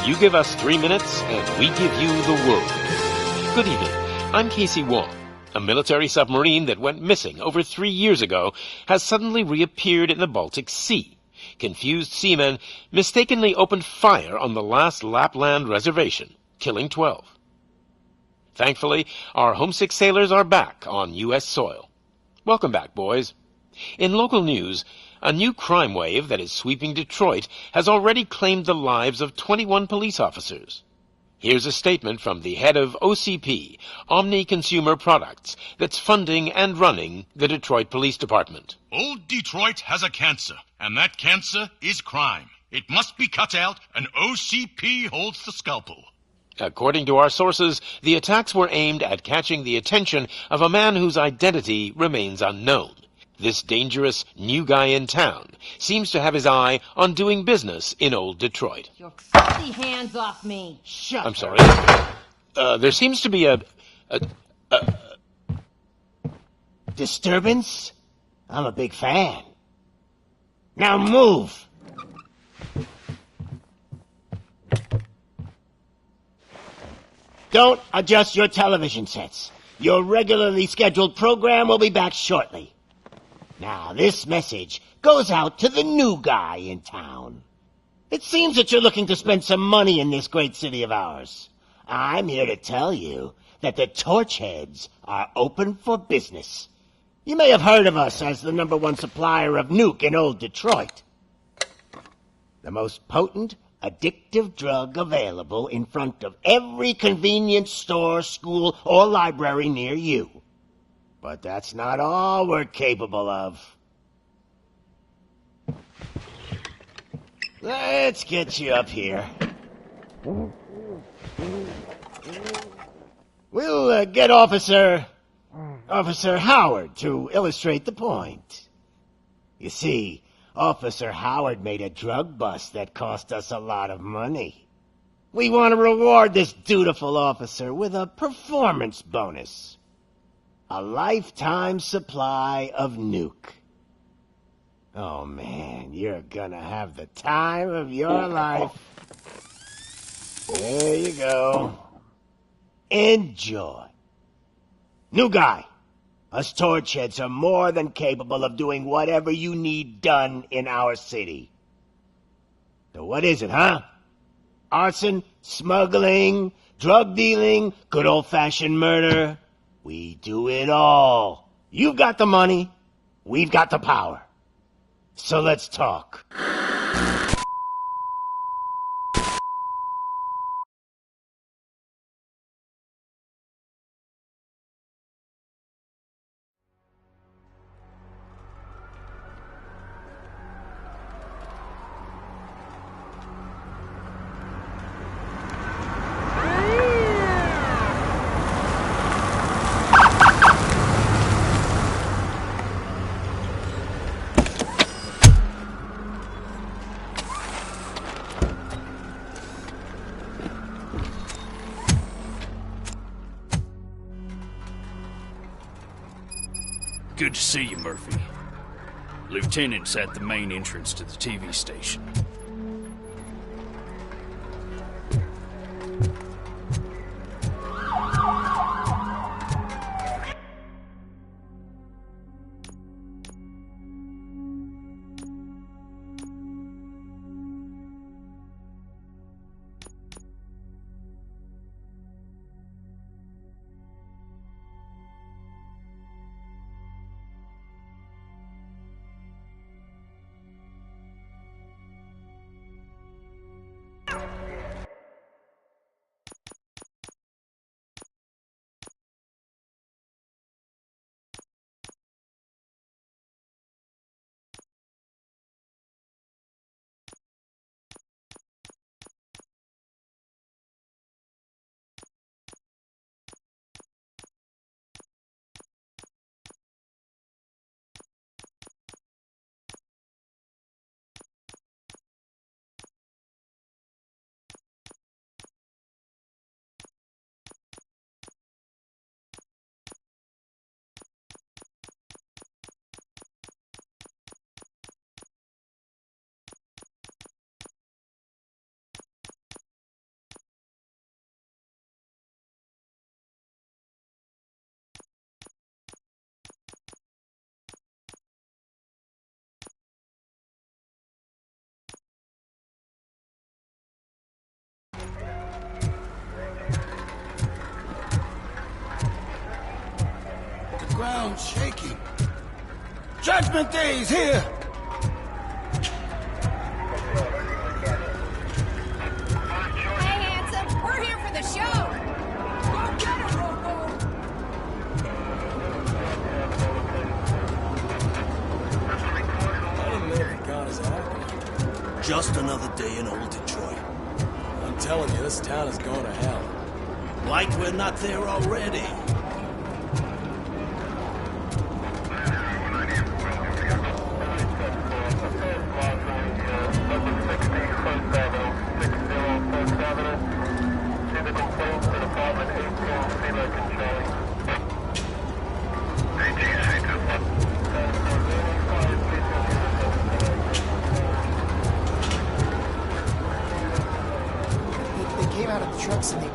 You give us 3 minutes, and we give you the world. Good evening. I'm Casey Wong. A military submarine that went missing over 3 years ago has suddenly reappeared in the Baltic Sea. Confused seamen mistakenly opened fire on the last Lapland reservation, killing 12. Thankfully, our homesick sailors are back on U.S. soil. Welcome back, boys. In local news, a new crime wave that is sweeping Detroit has already claimed the lives of 21 police officers. Here's a statement from the head of OCP, Omni Consumer Products, that's funding and running the Detroit Police Department. Old Detroit has a cancer, and that cancer is crime. It must be cut out, and OCP holds the scalpel. According to our sources, the attacks were aimed at catching the attention of a man whose identity remains unknown. This dangerous new guy in town seems to have his eye on doing business in old Detroit. Your filthy hands off me! Shut I'm sorry. There seems to be a disturbance? I'm a big fan. Now move! Don't adjust your television sets. Your regularly scheduled program will be back shortly. Now, this message goes out to the new guy in town. It seems that you're looking to spend some money in this great city of ours. I'm here to tell you that the Torchheads are open for business. You may have heard of us as the #1 supplier of nuke in old Detroit. The most potent, addictive drug available in front of every convenience store, school, or library near you. But that's not all we're capable of. Let's get you up here. We'll get Officer Howard to illustrate the point. You see, Officer Howard made a drug bust that cost us a lot of money. We want to reward this dutiful officer with a performance bonus. A lifetime supply of nuke. Oh man, you're gonna have the time of your life. There you go. Enjoy. New guy. Us Torchheads are more than capable of doing whatever you need done in our city. So what is it, huh? Arson, smuggling, drug dealing, good old-fashioned murder. We do it all. You've got the money, we've got the power. So let's talk. Good to see you, Murphy. Lieutenant's at the main entrance to the TV station. Judgment Day's here! Hey, handsome, we're here for the show. Go get it, Robo. I didn't know the gun is out. Just another day in old Detroit. I'm telling you, this town is going to hell. Like we're not there already. They came out of the trucks and they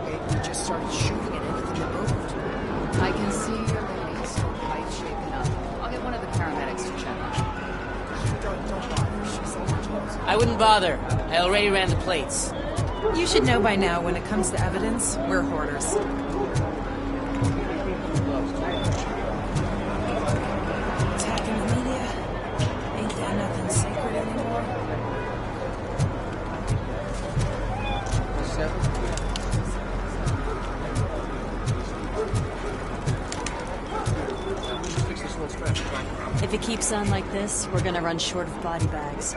just started shooting at anything that moved. I can see your lady's quite shaken up. I'll get one of the paramedics to check on her. Don't bother. She's overdosed. I wouldn't bother. I already ran the plates. You should know by now, when it comes to evidence, we're hoarders. Attacking the media? Ain't there nothing sacred anymore? If it keeps on like this, we're gonna run short of body bags.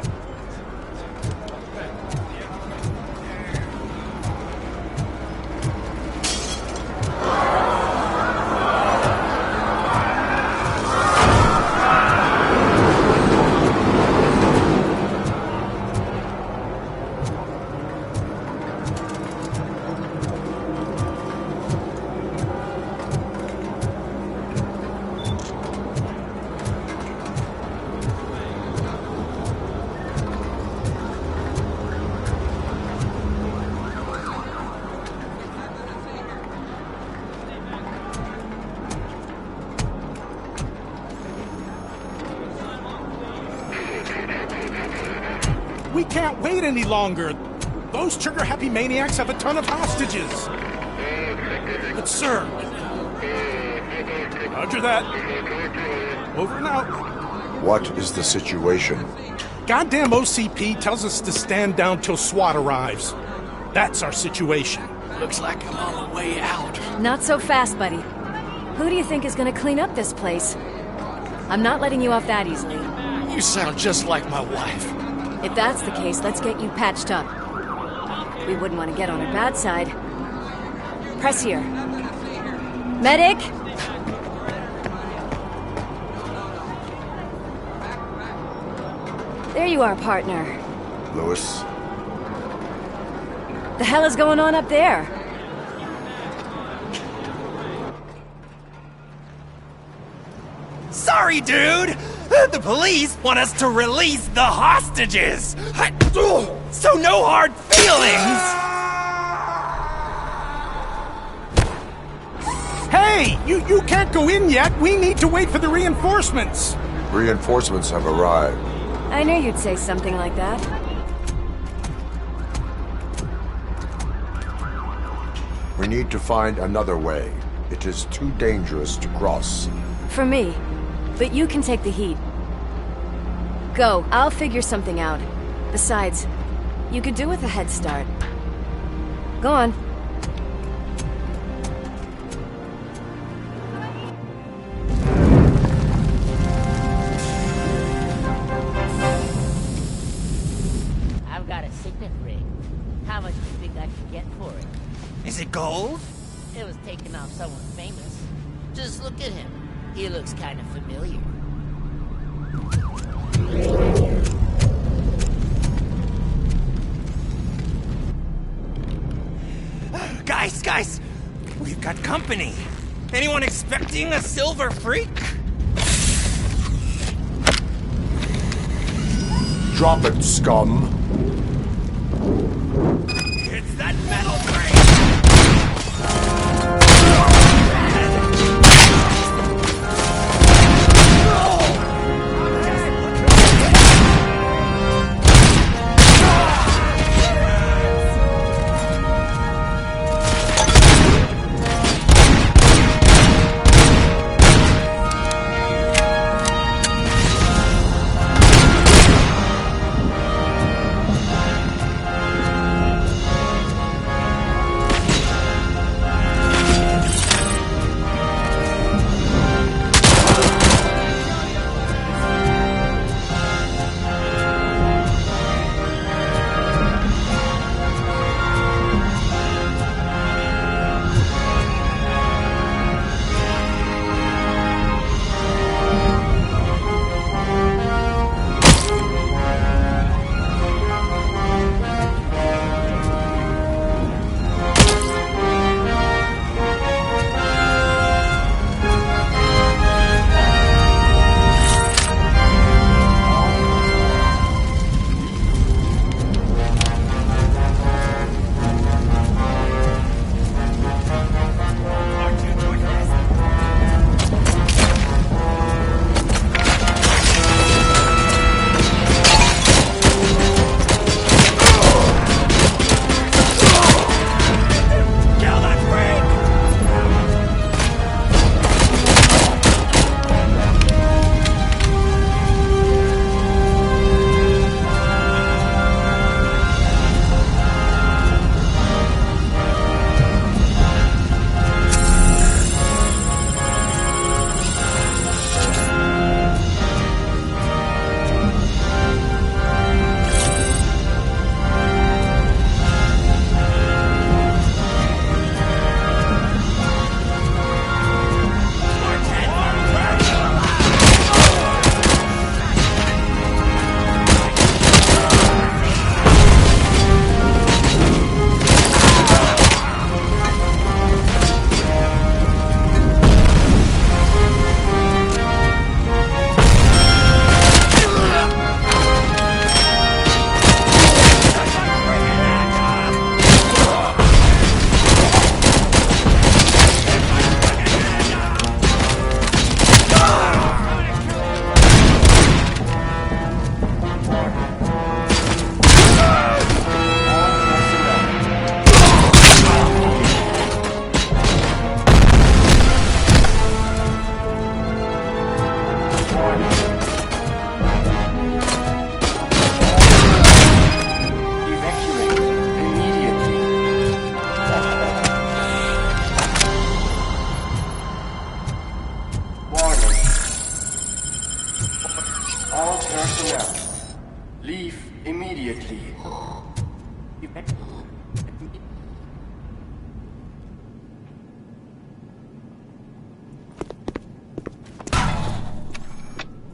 We can't wait any longer. Those trigger-happy maniacs have a ton of hostages. But sir... Roger that. Over and out. What is the situation? Goddamn OCP tells us to stand down till SWAT arrives. That's our situation. Looks like I'm on the way out. Not so fast, buddy. Who do you think is gonna clean up this place? I'm not letting you off that easily. You sound just like my wife. If that's the case, let's get you patched up. We wouldn't want to get on her bad side. Press here. Medic! There you are, partner. Lewis? The hell is going on up there? Sorry, dude! The police want us to release the hostages! So no hard feelings! Hey! You can't go in yet! We need to wait for the reinforcements! Reinforcements have arrived. I knew you'd say something like that. We need to find another way. It is too dangerous to cross. For me. But you can take the heat. Go, I'll figure something out. Besides, you could do with a head start. Go on. I've got a signet ring. How much do you think I can get for it? Is it gold? It was taken off someone famous. Just look at him. He looks kind of familiar. Guys! We've got company. Anyone expecting a silver freak? Drop it, scum. It's that metal ring!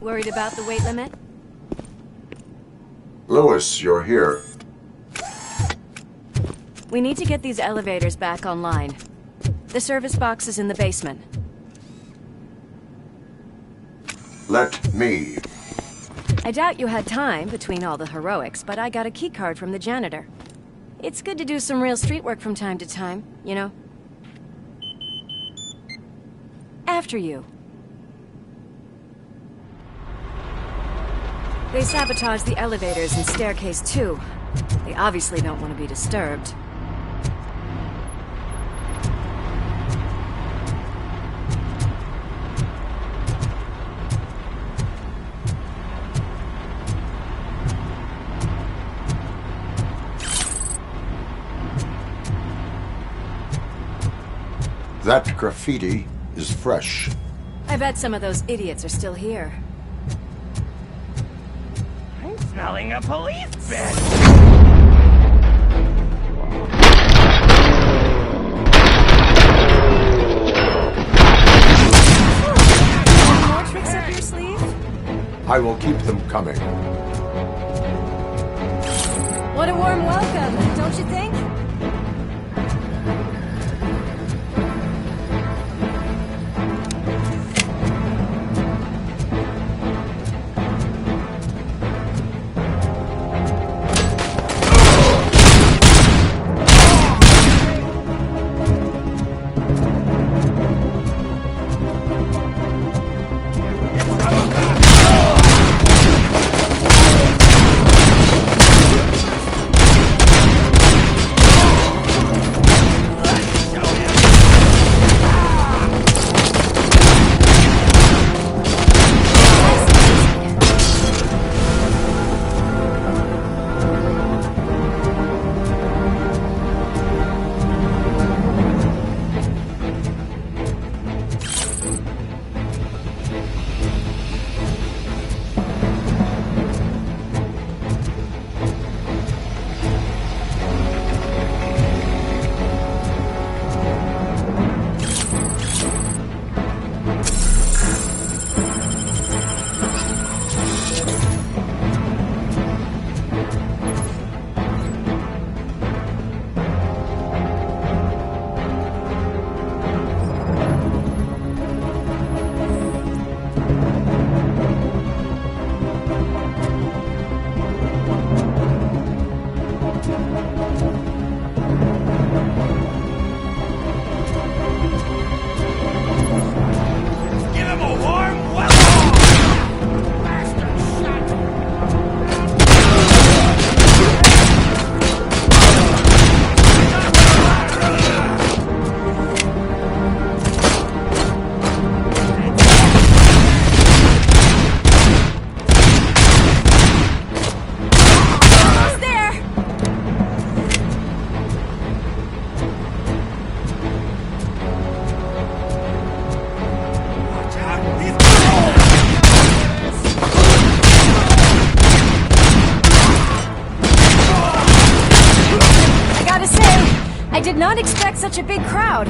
Worried about the weight limit? Lewis, you're here. We need to get these elevators back online. The service box is in the basement. Let me. I doubt you had time between all the heroics, but I got a keycard from the janitor. It's good to do some real street work from time to time, you know? After you. They sabotaged the elevators and staircase too. They obviously don't want to be disturbed. That graffiti is fresh. I bet some of those idiots are still here. I'm smelling a police badge. More tricks up your sleeve? I will keep them coming. What a warm welcome, don't you think? I did not expect such a big crowd.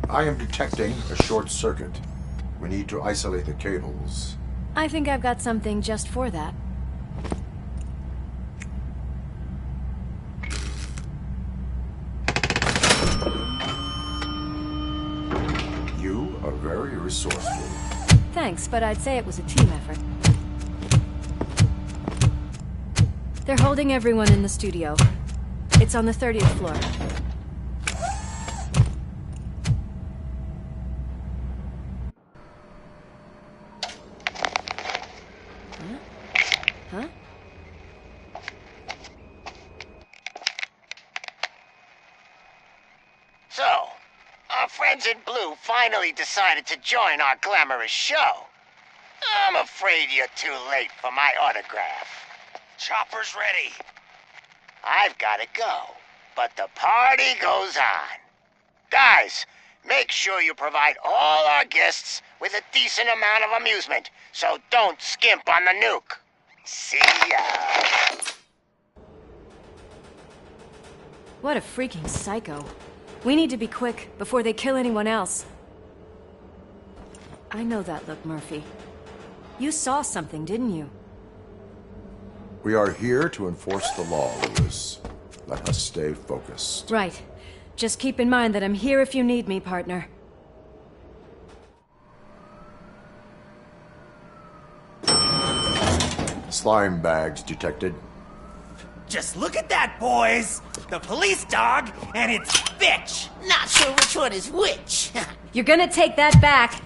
I am detecting a short circuit. We need to isolate the cables. I think I've got something just for that. You are very resourceful. Thanks, but I'd say it was a team effort. They're holding everyone in the studio. It's on the 30th floor. Huh? So, our friends in blue finally decided to join our glamorous show. I'm afraid you're too late for my autograph. Chopper's ready. I've got to go, but the party goes on. Guys, make sure you provide all our guests with a decent amount of amusement, so don't skimp on the nuke. See ya. What a freaking psycho. We need to be quick before they kill anyone else. I know that look, Murphy. You saw something, didn't you? We are here to enforce the law, Lewis. Let us stay focused. Right. Just keep in mind that I'm here if you need me, partner. Slime bags detected. Just look at that, boys! The police dog and its bitch! Not sure which one is which. You're gonna take that back.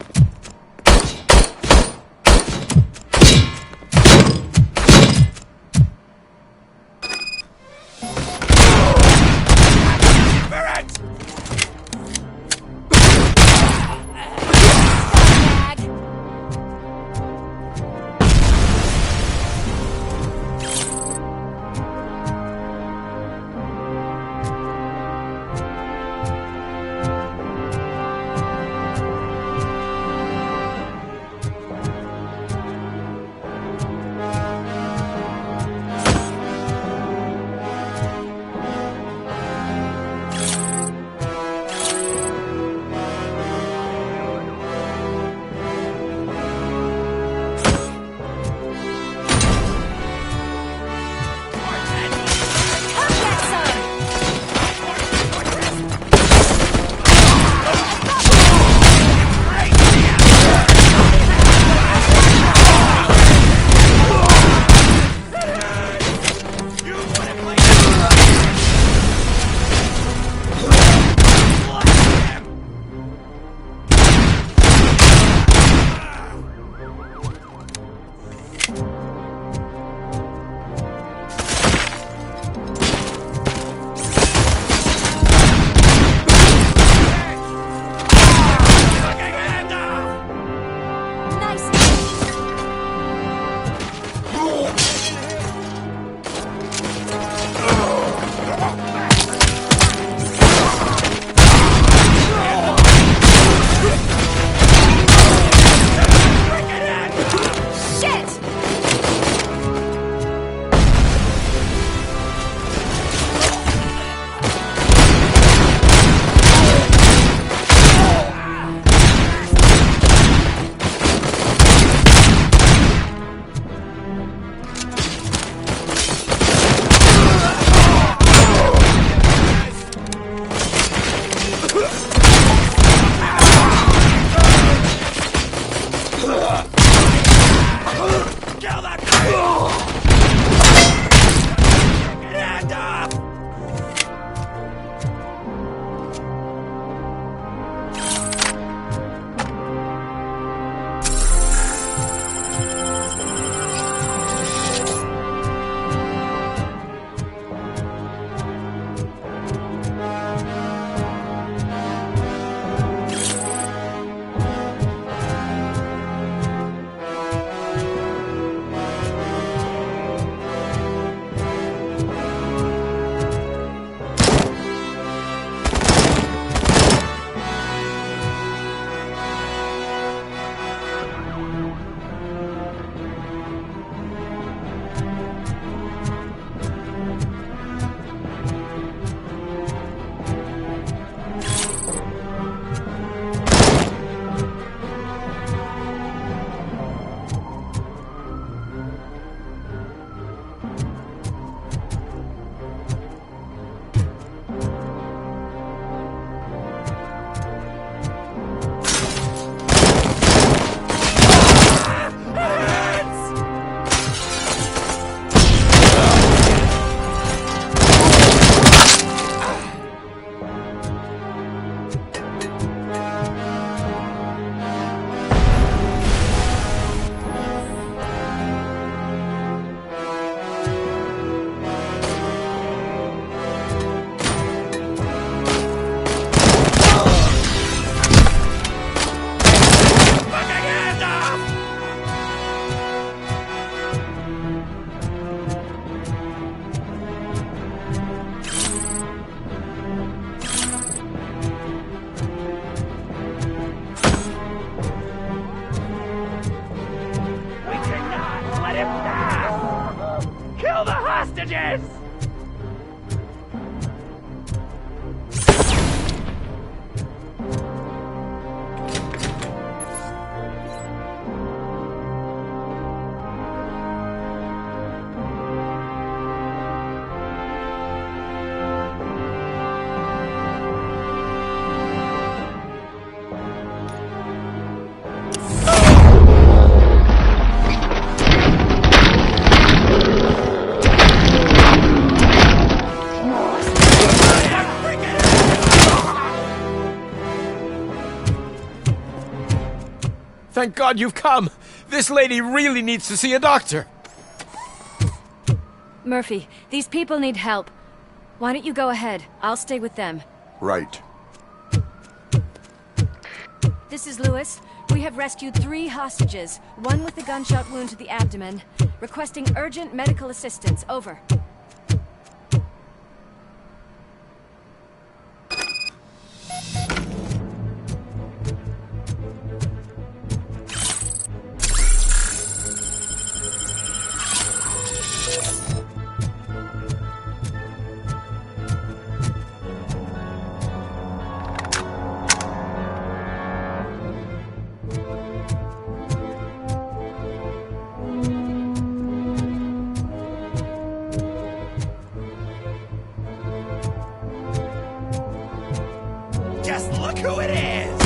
hostages! Thank God you've come! This lady really needs to see a doctor! Murphy, these people need help. Why don't you go ahead? I'll stay with them. Right. This is Lewis. We have rescued 3 hostages, one with a gunshot wound to the abdomen. Requesting urgent medical assistance. Over. Just look who it is!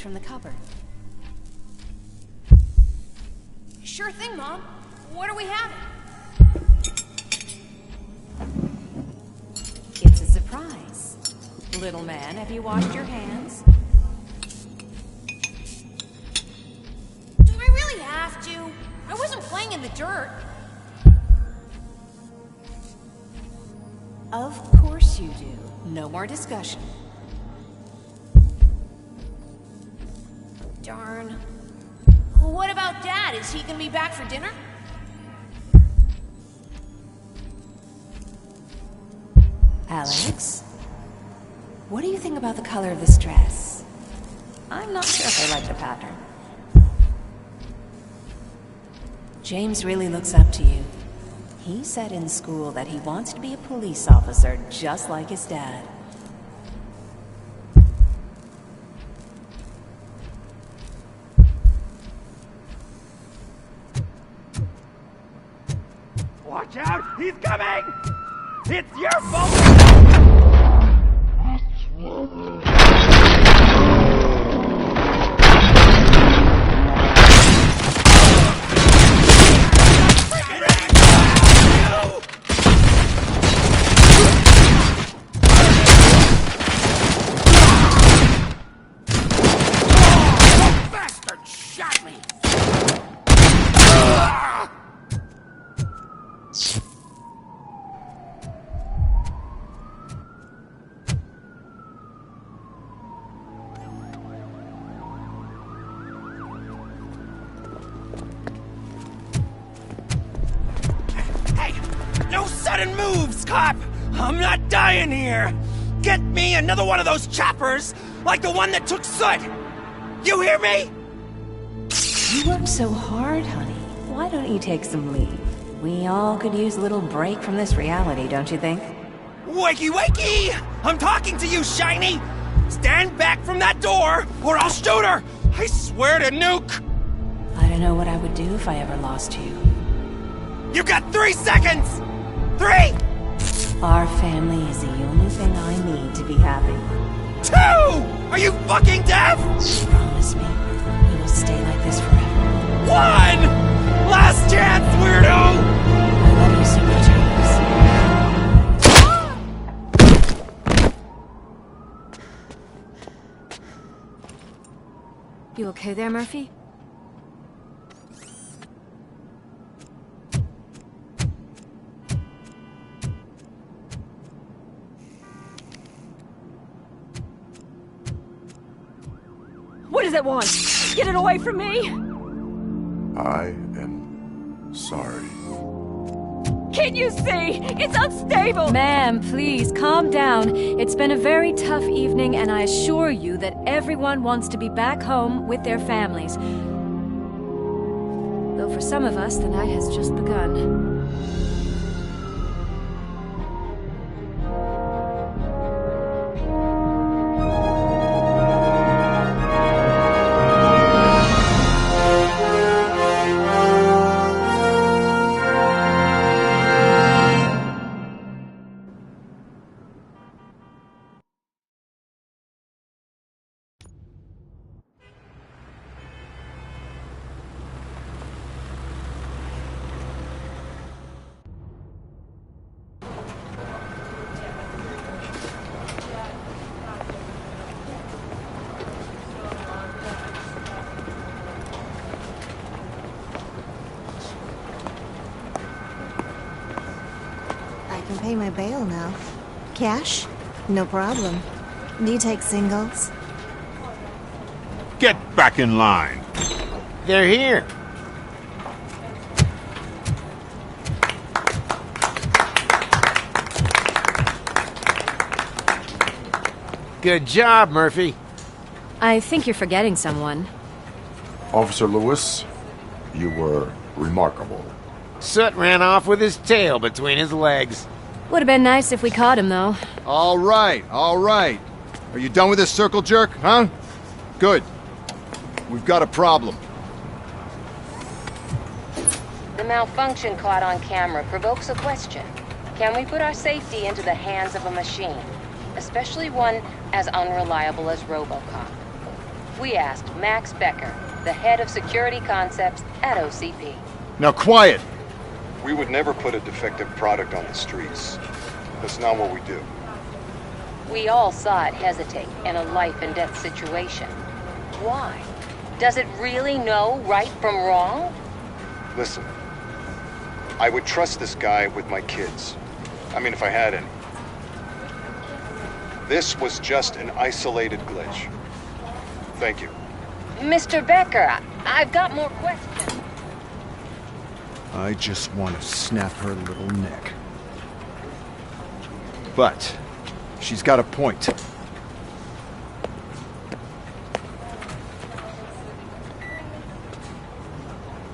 from the cupboard. Sure thing, Mom. What are we having? It's a surprise. Little man, have you washed your hands? Do I really have to? I wasn't playing in the dirt. Of course you do. No more discussion. Darn. What about Dad? Is he gonna be back for dinner? Alex? What do you think about the color of this dress? I'm not sure if I like the pattern. James really looks up to you. He said in school that he wants to be a police officer just like his dad. Watch out! He's coming! It's your fault! Bastard shot me! No sudden moves, cop! I'm not dying here! Get me another one of those choppers, like the one that took Soot! You hear me? You work so hard, honey. Why don't you take some leave? We all could use a little break from this reality, don't you think? Wakey, wakey! I'm talking to you, Shiny! Stand back from that door, or I'll shoot her! I swear to nuke! I don't know what I would do if I ever lost you. You got 3 seconds! 3! Our family is the only thing I need to be happy. 2! Are you fucking deaf? Promise me we will stay like this forever. 1! Last chance, weirdo! I love you so much, Alex. You okay there, Murphy? What does it want? Get it away from me! I am sorry. Can't you see? It's unstable! Ma'am, please, calm down. It's been a very tough evening, and I assure you that everyone wants to be back home with their families. Though for some of us, the night has just begun. Pay my bail now. Cash? No problem. Do you take singles? Get back in line. They're here. Good job, Murphy. I think you're forgetting someone. Officer Lewis, you were remarkable. Soot ran off with his tail between his legs. Would have been nice if we caught him, though. All right, all right. Are you done with this circle jerk, huh? Good. We've got a problem. The malfunction caught on camera provokes a question. Can we put our safety into the hands of a machine? Especially one as unreliable as Robocop. We asked Max Becker, the head of security concepts at OCP. Now quiet! We would never put a defective product on the streets. That's not what we do. We all saw it hesitate in a life-and-death situation. Why? Does it really know right from wrong? Listen, I would trust this guy with my kids. I mean, if I had any. This was just an isolated glitch. Thank you. Mr. Becker, I've got more questions. I just want to snap her little neck. But she's got a point.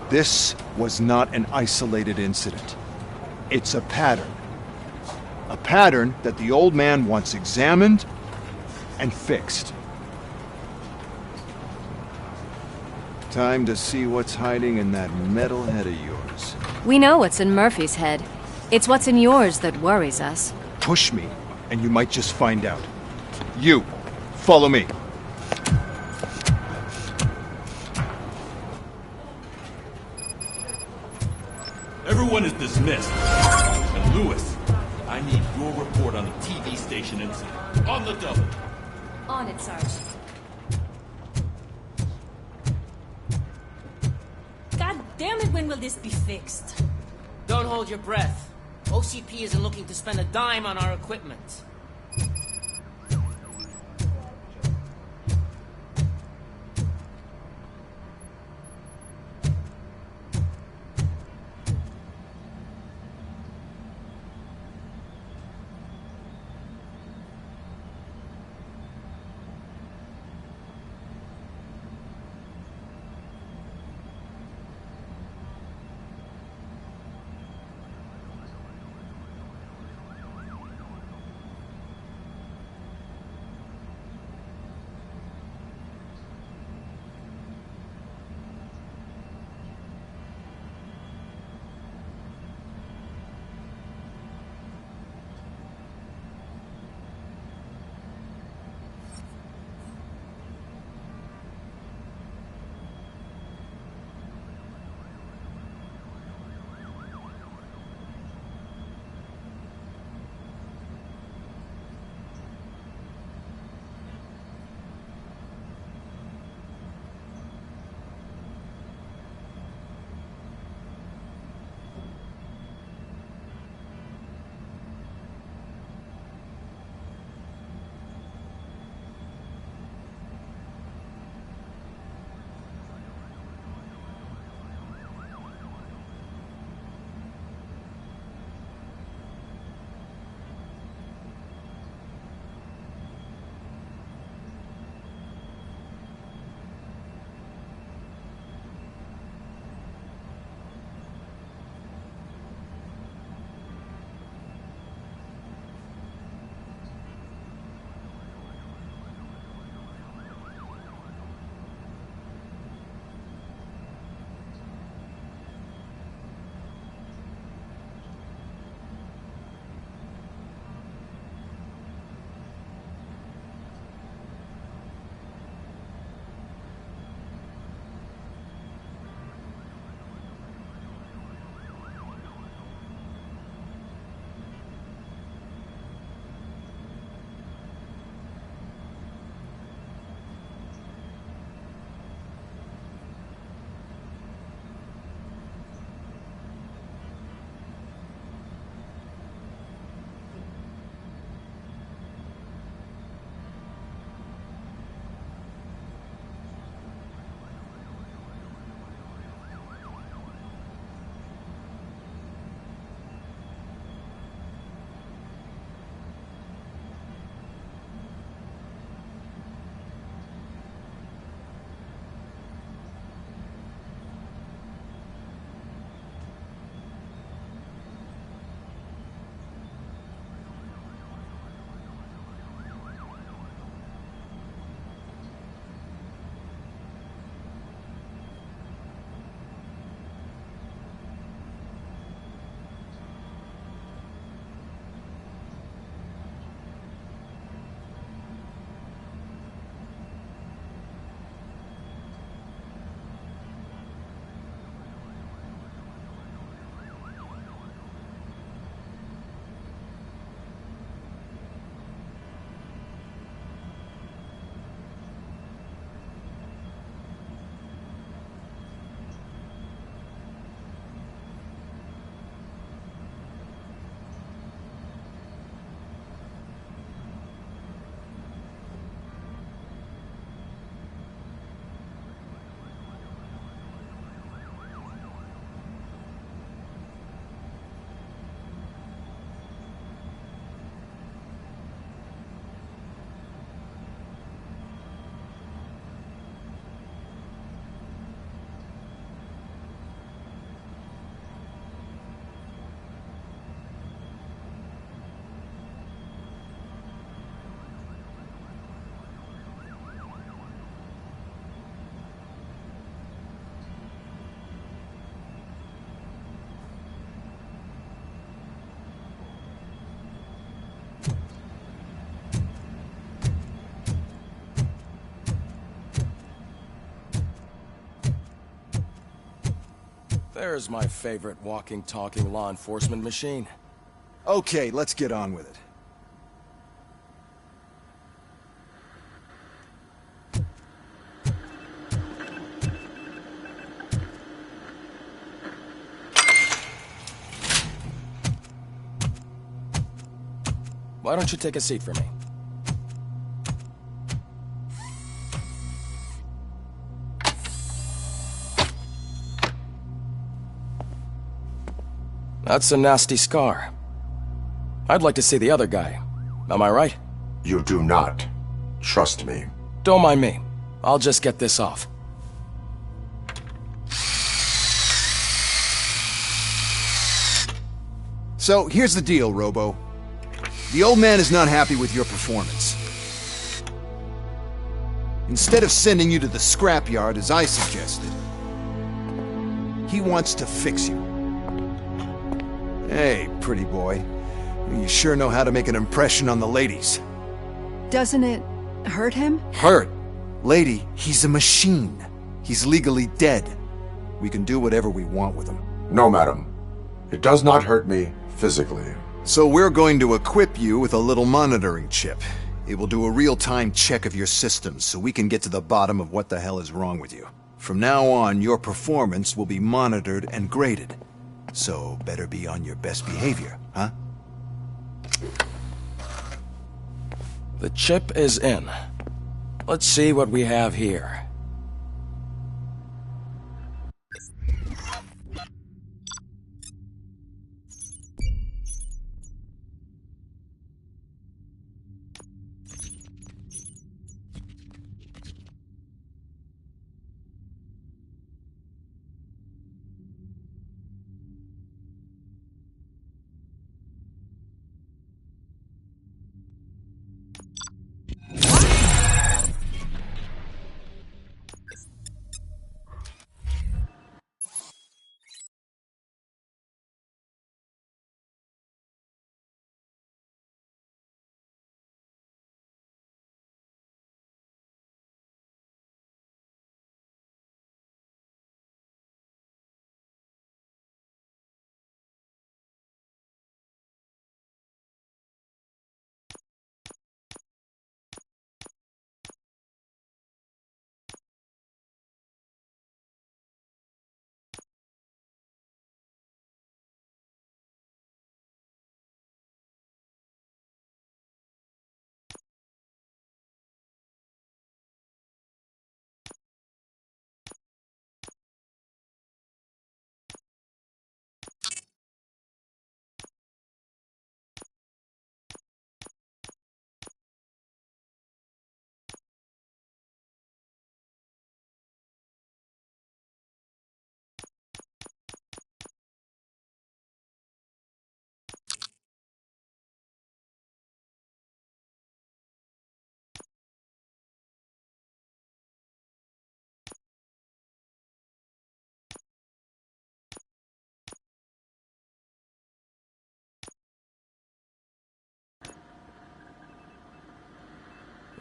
This was not an isolated incident. It's a pattern. A pattern that the old man wants examined and fixed. Time to see what's hiding in that metal head of yours. We know what's in Murphy's head. It's what's in yours that worries us. Push me, and you might just find out. You, follow me. Everyone is dismissed. And Lewis, I need your report on the TV station incident. On the double. On it, Sarge. God damn it, when will this be fixed? Don't hold your breath. OCP isn't looking to spend a dime on our equipment. There's my favorite walking, talking law enforcement machine. Okay, let's get on with it. Why don't you take a seat for me? That's a nasty scar. I'd like to see the other guy. Am I right? You do not. Trust me. Don't mind me. I'll just get this off. So, here's the deal, Robo. The old man is not happy with your performance. Instead of sending you to the scrapyard as I suggested, he wants to fix you. Hey, pretty boy. You sure know how to make an impression on the ladies. Doesn't it hurt him? Hurt? Lady, he's a machine. He's legally dead. We can do whatever we want with him. No, madam. It does not hurt me physically. So we're going to equip you with a little monitoring chip. It will do a real-time check of your systems so we can get to the bottom of what the hell is wrong with you. From now on, your performance will be monitored and graded. So better be on your best behavior, huh? The chip is in. Let's see what we have here.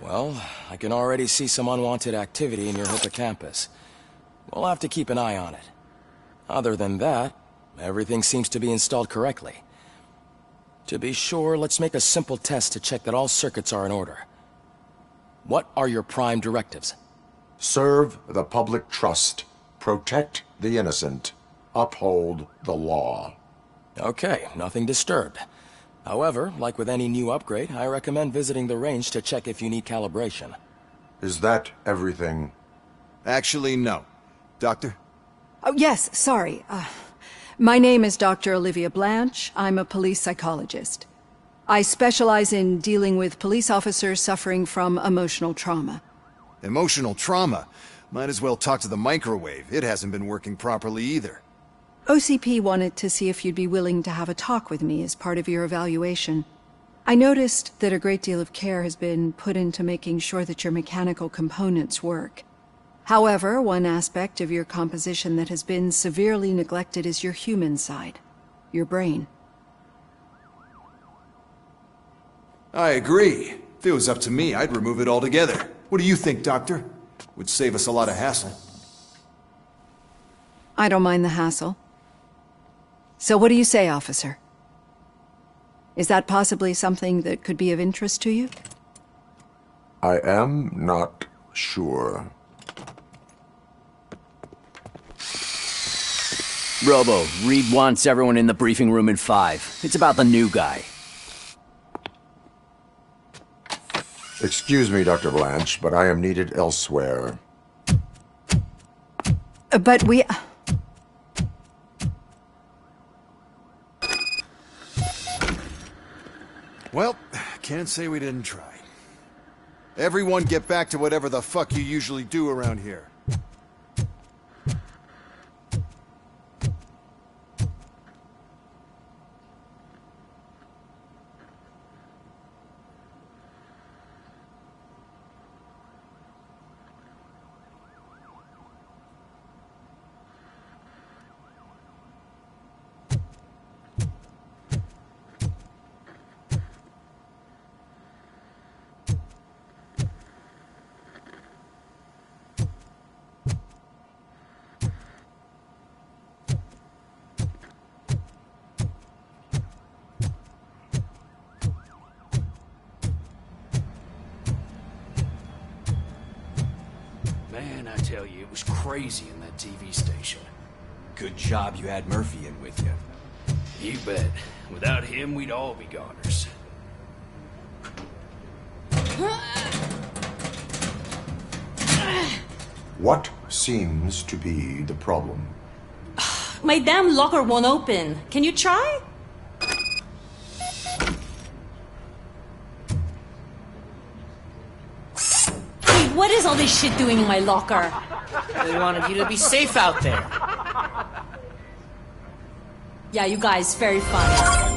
Well, I can already see some unwanted activity in your hippocampus. We'll have to keep an eye on it. Other than that, everything seems to be installed correctly. To be sure, let's make a simple test to check that all circuits are in order. What are your prime directives? Serve the public trust. Protect the innocent. Uphold the law. Okay, nothing disturbed. However, like with any new upgrade, I recommend visiting the range to check if you need calibration. Is that everything? Actually, no. Doctor? Oh, yes, sorry. My name is Dr. Olivia Blanche. I'm a police psychologist. I specialize in dealing with police officers suffering from emotional trauma. Emotional trauma? Might as well talk to the microwave. It hasn't been working properly either. OCP wanted to see if you'd be willing to have a talk with me as part of your evaluation. I noticed that a great deal of care has been put into making sure that your mechanical components work. However, one aspect of your composition that has been severely neglected is your human side, your brain. I agree. If it was up to me, I'd remove it altogether. What do you think, Doctor? Would save us a lot of hassle. I don't mind the hassle. So what do you say, officer? Is that possibly something that could be of interest to you? I am not sure. Robo, Reed wants everyone in the briefing room in 5. It's about the new guy. Excuse me, Dr. Blanche, but I am needed elsewhere. But we... Well, can't say we didn't try. Everyone get back to whatever the fuck you usually do around here. Man, I tell you, it was crazy in that TV station. Good job you had Murphy in with you. You bet. Without him, we'd all be goners. What seems to be the problem? My damn locker won't open. Can you try? Hey, what is all this shit doing in my locker? They wanted you to be safe out there. Yeah, you guys, very fun.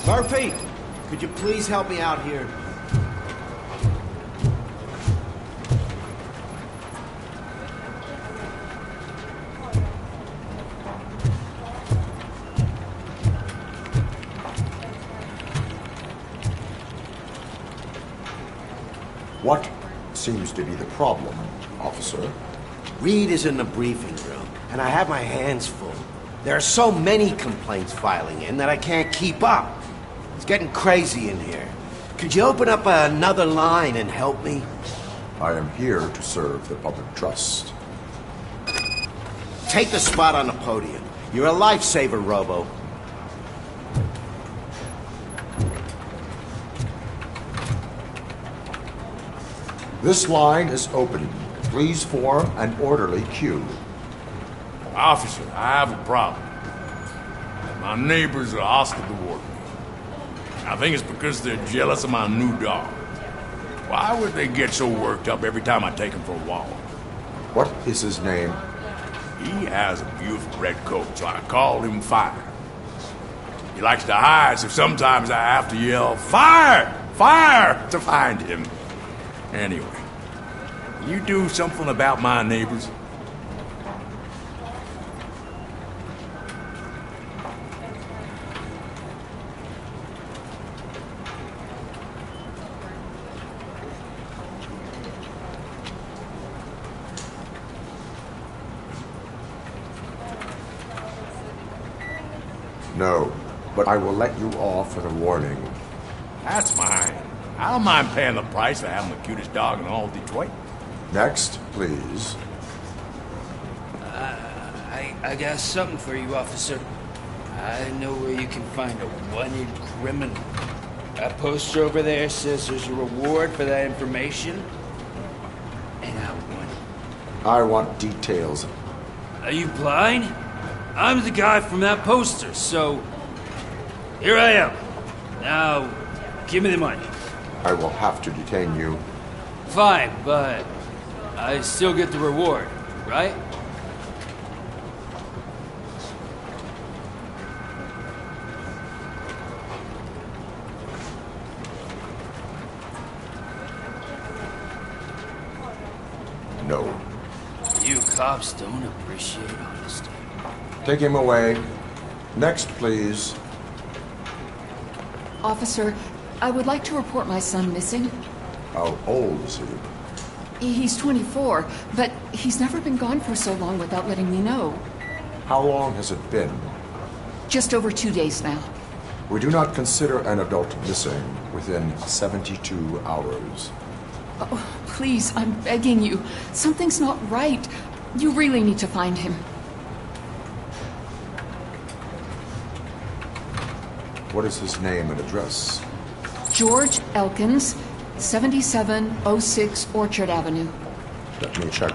Murphy, could you please help me out here? What seems to be the problem, officer? Reed is in the briefing room, and I have my hands full. There are so many complaints filing in that I can't keep up. It's getting crazy in here. Could you open up another line and help me? I am here to serve the public trust. Take the spot on the podium. You're a lifesaver, Robo. This line is open. Please form an orderly queue. Officer, I have a problem. My neighbors are hostile toward me. I think it's because they're jealous of my new dog. Why would they get so worked up every time I take him for a walk? What is his name? He has a beautiful red coat, so I called him Fire. He likes to hide, so sometimes I have to yell, Fire! Fire! to find him. Anyway, can you do something about my neighbors? No, but I will let you off with a warning. That's fine. I don't mind paying the price for having the cutest dog in all Detroit. Next, please. I got something for you, officer. I know where you can find a wanted criminal. That poster over there says there's a reward for that information. And I want details. Are you blind? I'm the guy from that poster, so... Here I am. Now, give me the money. I will have to detain you. Fine, but I still get the reward, right? No. You cops don't appreciate honesty. Take him away. Next, please. Officer, I would like to report my son missing. How old is he? He's 24, but he's never been gone for so long without letting me know. How long has it been? Just over 2 days now. We do not consider an adult missing within 72 hours. Oh, please, I'm begging you. Something's not right. You really need to find him. What is his name and address? George Elkins, 7706 Orchard Avenue. Let me check.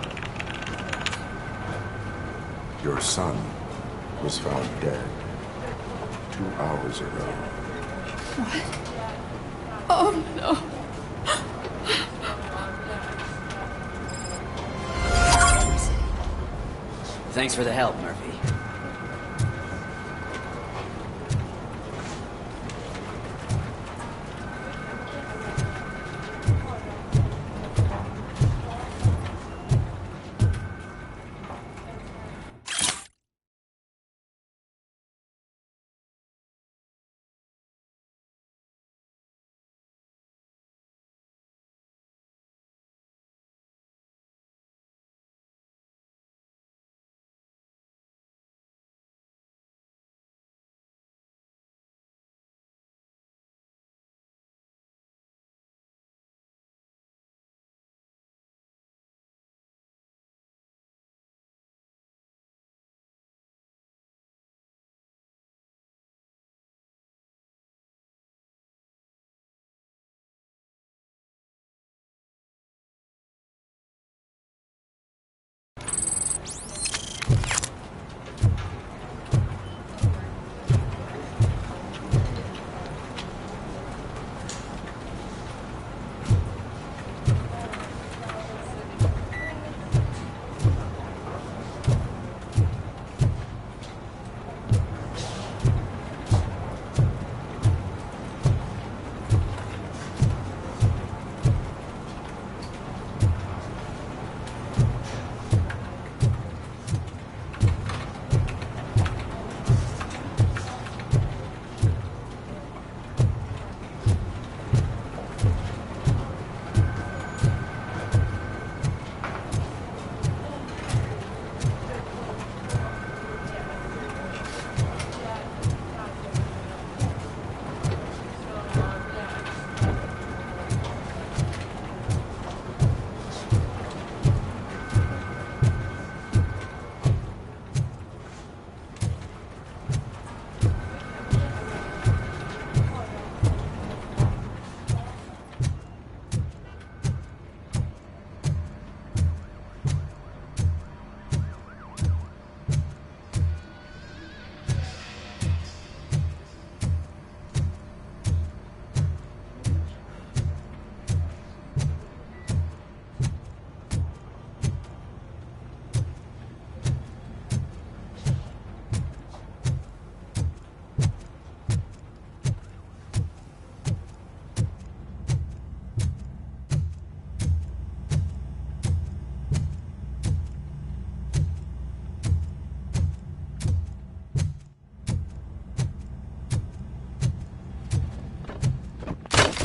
Your son was found dead 2 hours ago. What? Oh, no. Thanks for the help, Murphy.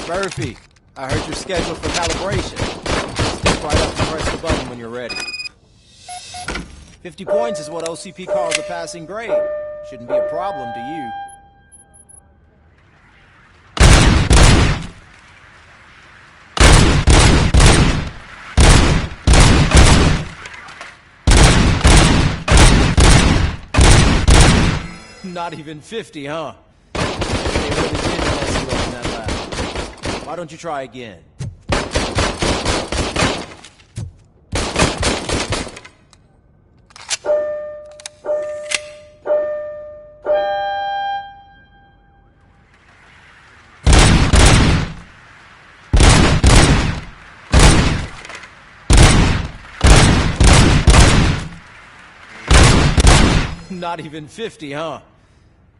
Murphy, I heard you're scheduled for calibration. Step right up and press the button when you're ready. 50 points is what OCP calls a passing grade. Shouldn't be a problem to you. Not even 50, huh? Why don't you try again? Not even 50, huh?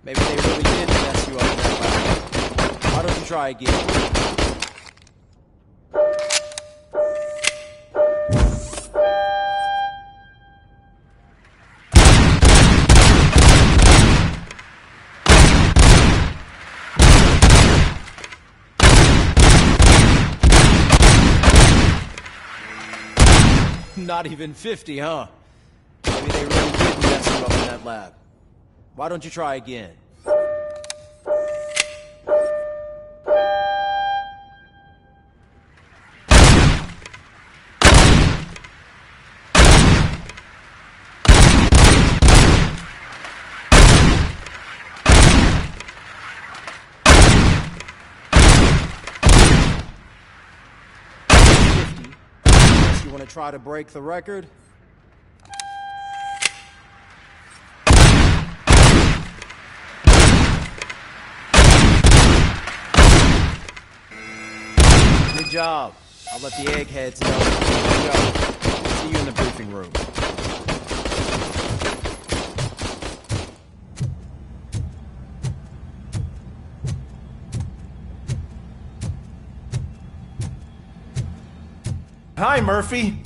Maybe they really did mess you up in that lab. Why don't you try again? Not even 50, huh? Maybe they really did mess you up in that lab. Why don't you try again? You want to try to break the record? Good job. I'll let the eggheads know. Go. See you in the briefing room. Hi, Murphy.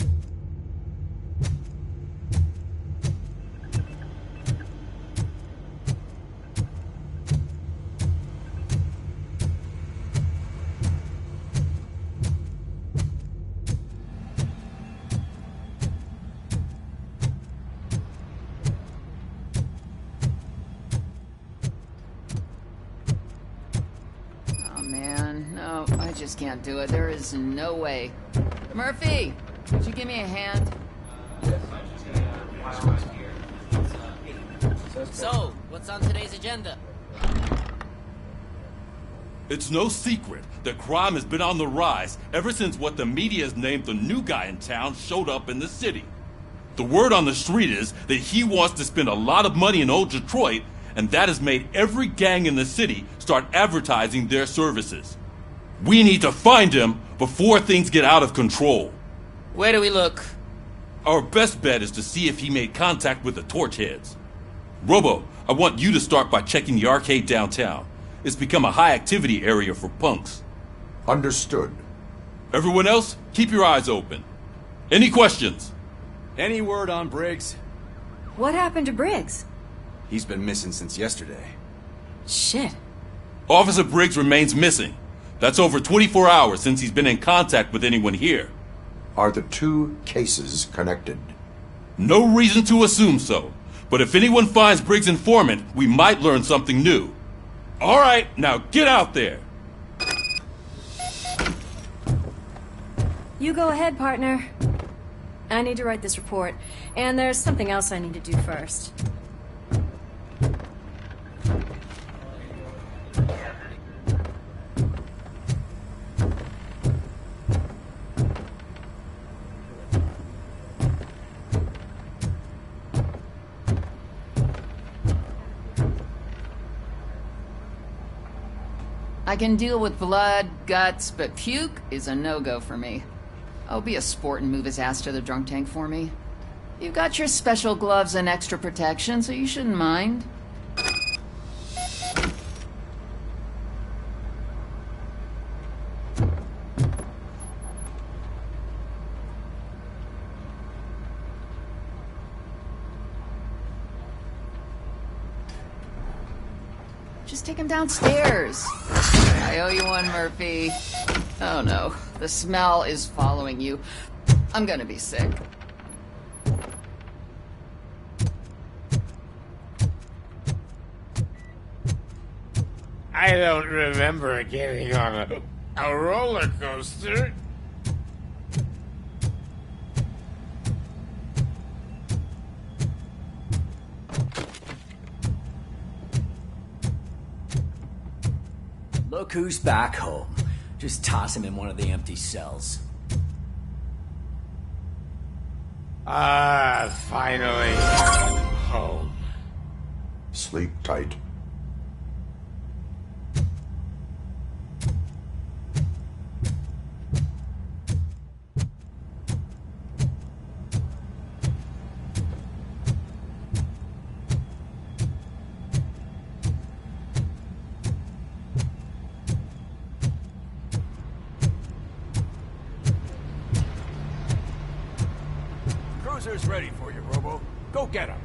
Oh, man. No, I just can't do it. There is no way. Murphy! Would you give me a hand? So, what's on today's agenda? It's no secret that crime has been on the rise ever since what the media has named the new guy in town showed up in the city. The word on the street is that he wants to spend a lot of money in old Detroit, and that has made every gang in the city start advertising their services. We need to find him before things get out of control. Where do we look? Our best bet is to see if he made contact with the Torchheads. Robo, I want you to start by checking the arcade downtown. It's become a high-activity area for punks. Understood. Everyone else, keep your eyes open. Any questions? Any word on Briggs? What happened to Briggs? He's been missing since yesterday. Shit. Officer Briggs remains missing. That's over 24 hours since he's been in contact with anyone here. Are the two cases connected? No reason to assume so. But if anyone finds Briggs' informant, we might learn something new. All right, now get out there. You go ahead, partner. I need to write this report, and there's something else I need to do first. I can deal with blood, guts, but puke is a no-go for me. Oh, be a sport and move his ass to the drunk tank for me. You got your special gloves and extra protection, so you shouldn't mind. Just take him downstairs. I owe you one, Murphy. Oh no, the smell is following you. I'm gonna be sick. I don't remember getting on a roller coaster. Look who's back home. Just toss him in one of the empty cells. Ah, finally. Home. Sleep tight. Officer's ready for you, Robo. Go get him.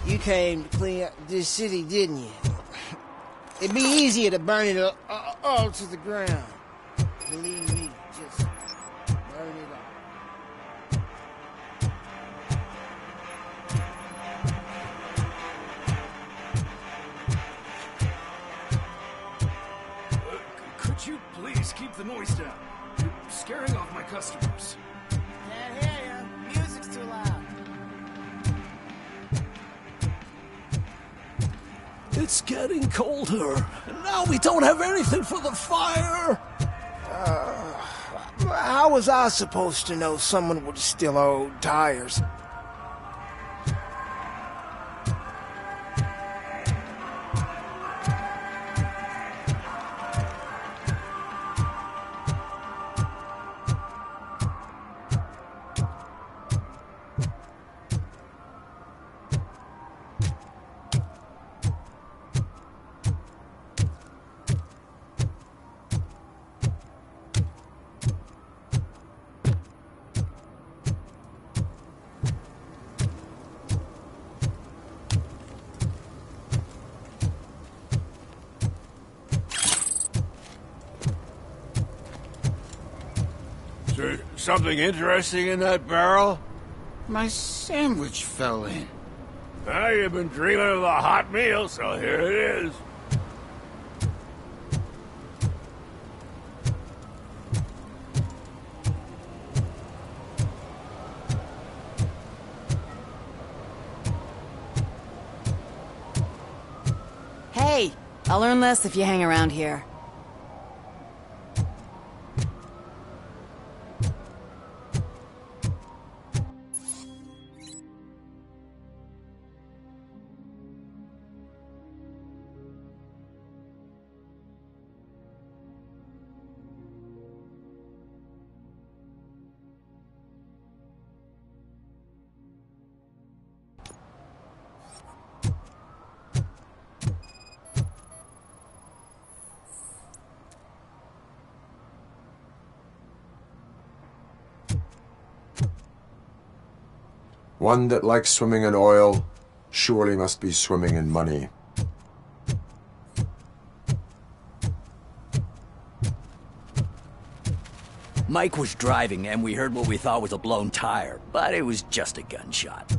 You came to clean up this city, didn't you? It'd be easier to burn it all to the ground. Believe me, just burn it all. Could you please keep the noise down? You're scaring off my customers. Can't hear you. Music's too loud. It's getting colder, and now we don't have anything for the fire. How was I supposed to know someone would steal our old tires? Something interesting in that barrel? My sandwich fell in. Well, you've been dreaming of a hot meal, so here it is. Hey, I'll earn less if you hang around here. One that likes swimming in oil surely must be swimming in money. Mike was driving, and we heard what we thought was a blown tire, but it was just a gunshot.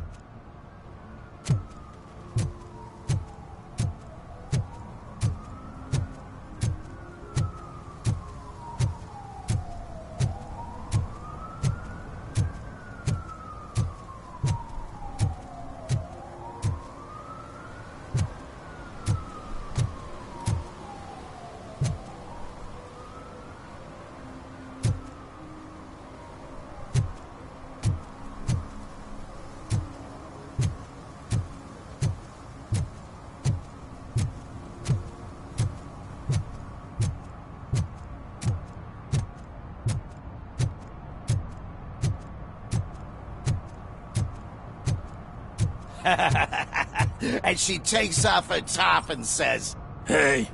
And she takes off her top and says, Hey,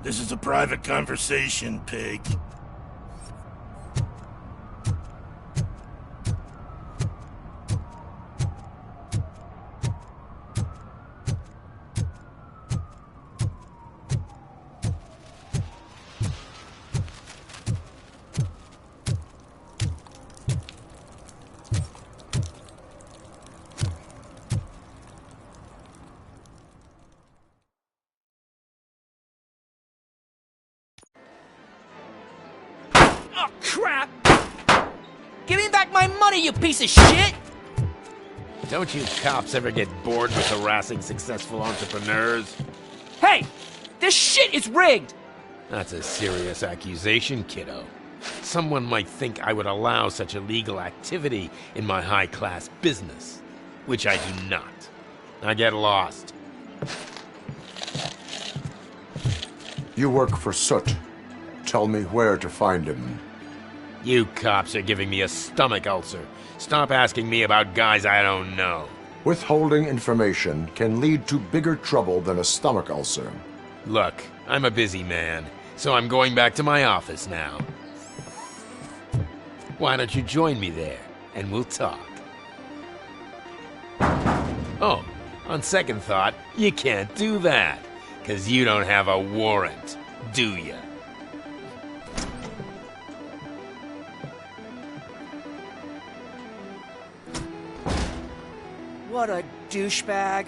this is a private conversation, pig. Oh, crap! Give me back my money, you piece of shit! Don't you cops ever get bored with harassing successful entrepreneurs? Hey! This shit is rigged! That's a serious accusation, kiddo. Someone might think I would allow such illegal activity in my high-class business, which I do not. Now get lost. You work for Soot. Tell me where to find him. You cops are giving me a stomach ulcer. Stop asking me about guys I don't know. Withholding information can lead to bigger trouble than a stomach ulcer. Look, I'm a busy man, so I'm going back to my office now. Why don't you join me there, and we'll talk. Oh, on second thought, you can't do that, 'cause you don't have a warrant, do ya? What a douchebag.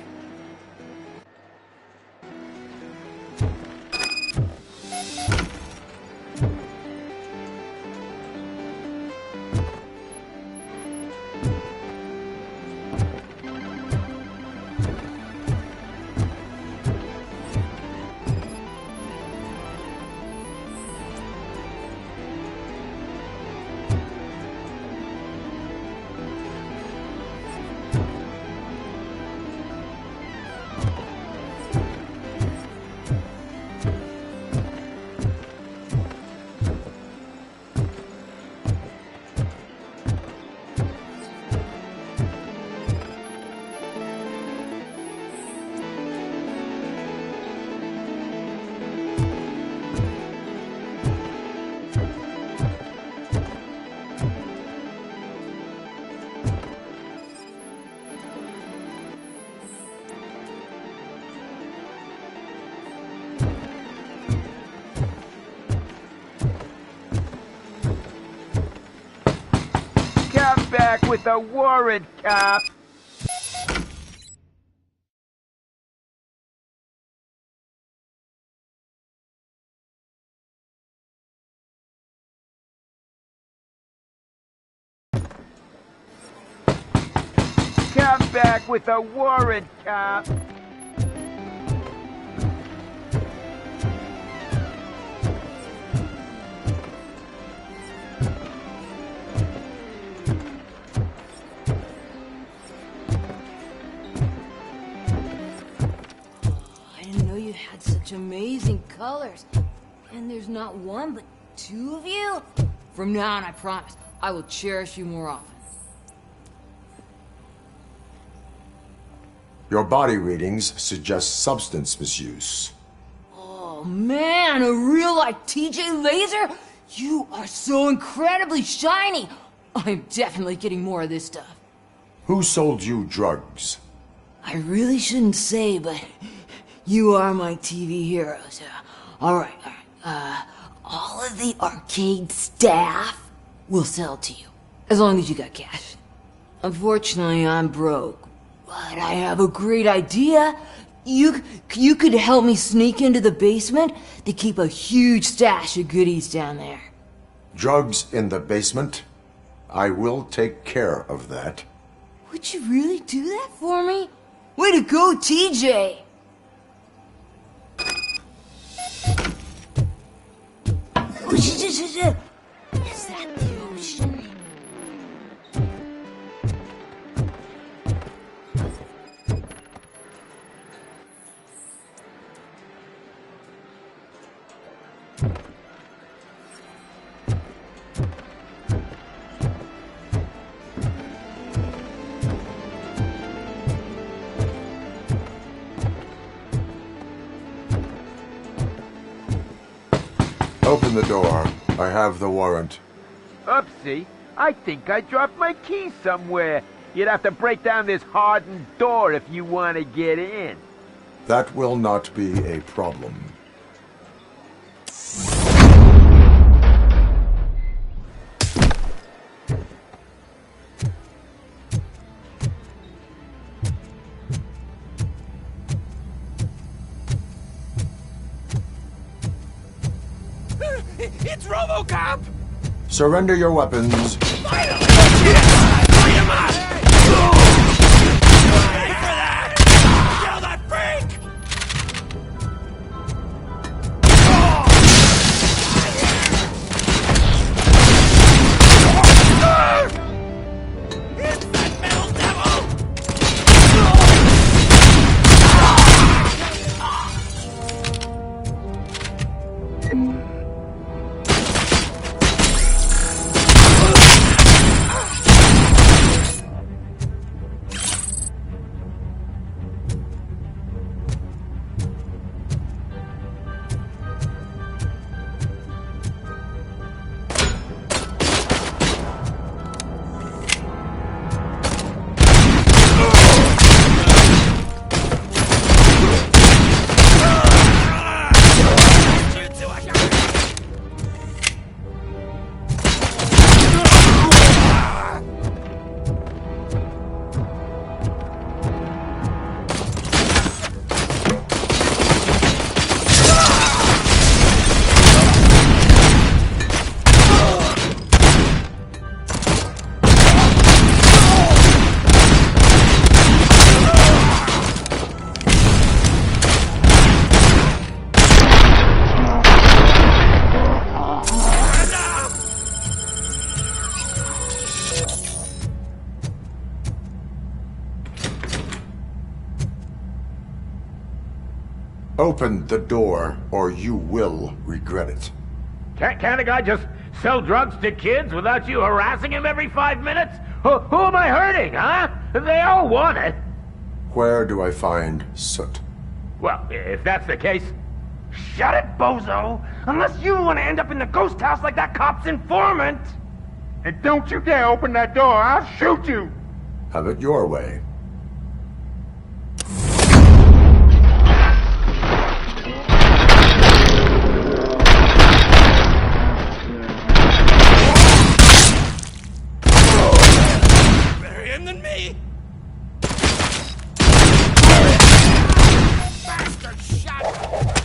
Back with a warrant, cop! Come back with a warrant, cop! Such amazing colors. And there's not one, but two of you? From now on, I promise, I will cherish you more often. Your body readings suggest substance misuse. Oh man, a real like TJ Laser? You are so incredibly shiny. I'm definitely getting more of this stuff. Who sold you drugs? I really shouldn't say, but you are my TV heroes. Alright. All of the arcade staff will sell to you, as long as you got cash. Unfortunately, I'm broke, but I have a great idea. You could help me sneak into the basement. They keep a huge stash of goodies down there. Drugs in the basement? I will take care of that. Would you really do that for me? Way to go, TJ! Is that the ocean? Open the door. I have the warrant. Oopsie. I think I dropped my keys somewhere. You'd have to break down this hardened door if you want to get in. That will not be a problem. It's Robocop! Surrender your weapons. Finally! Open the door, or you will regret it. Can't a guy just sell drugs to kids without you harassing him every 5 minutes? Who am I hurting, huh? They all want it. Where do I find Soot? Well, if that's the case, shut it, bozo! Unless you want to end up in the ghost house like that cop's informant! And don't you dare open that door, I'll shoot you! Have it your way. Better him than me! Bastard shot!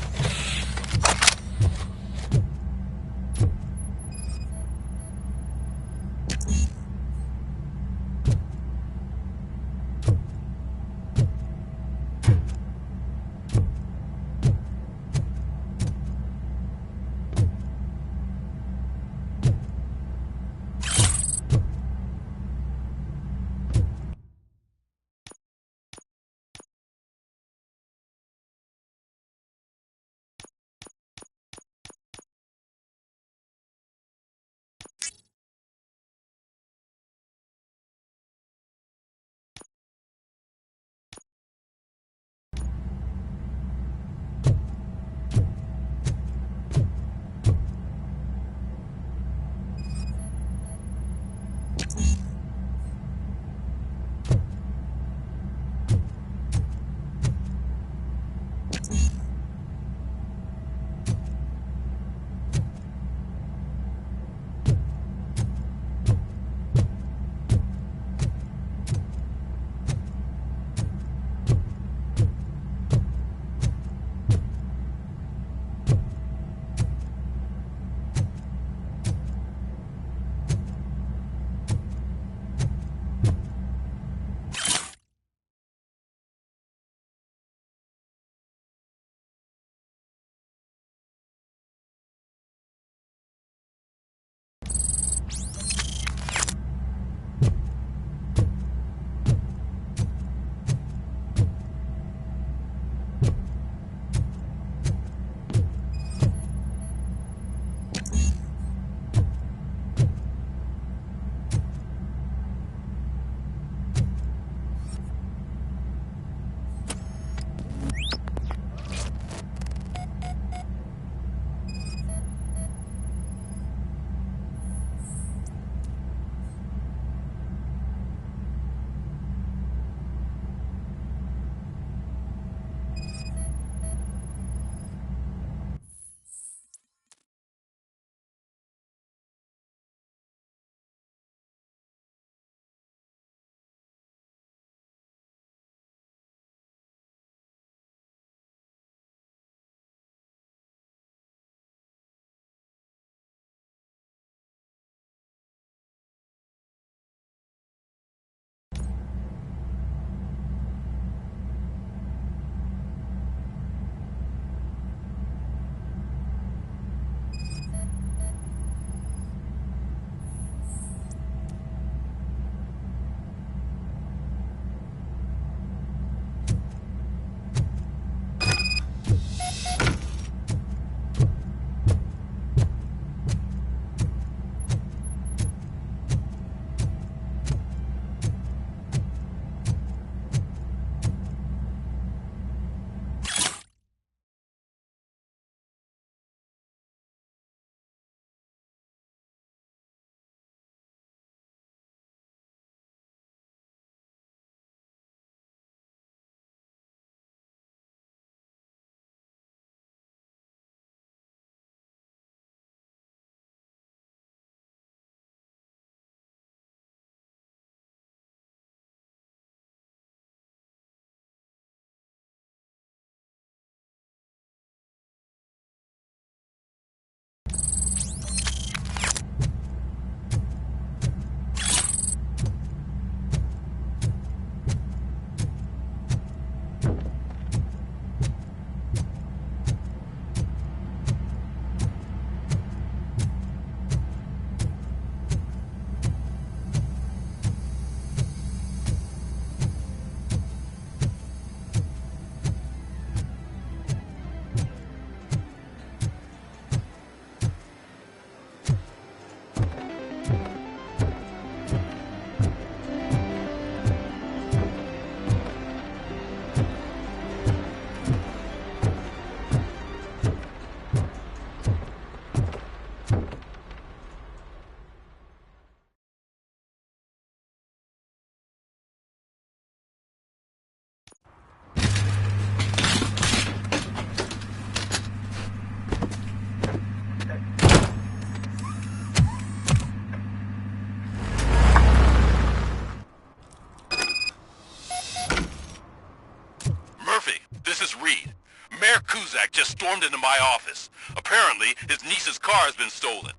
read. Mayor Kuzak just stormed into my office. Apparently, his niece's car has been stolen.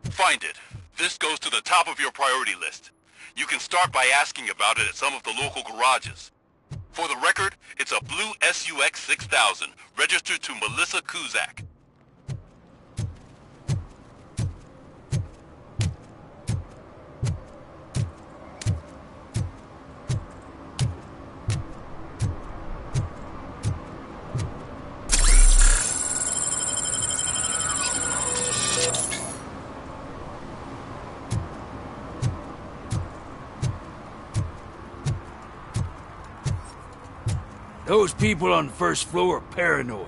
Find it. This goes to the top of your priority list. You can start by asking about it at some of the local garages. For the record, it's a blue SUX 6000, registered to Melissa Kuzak. Those people on the first floor are paranoid.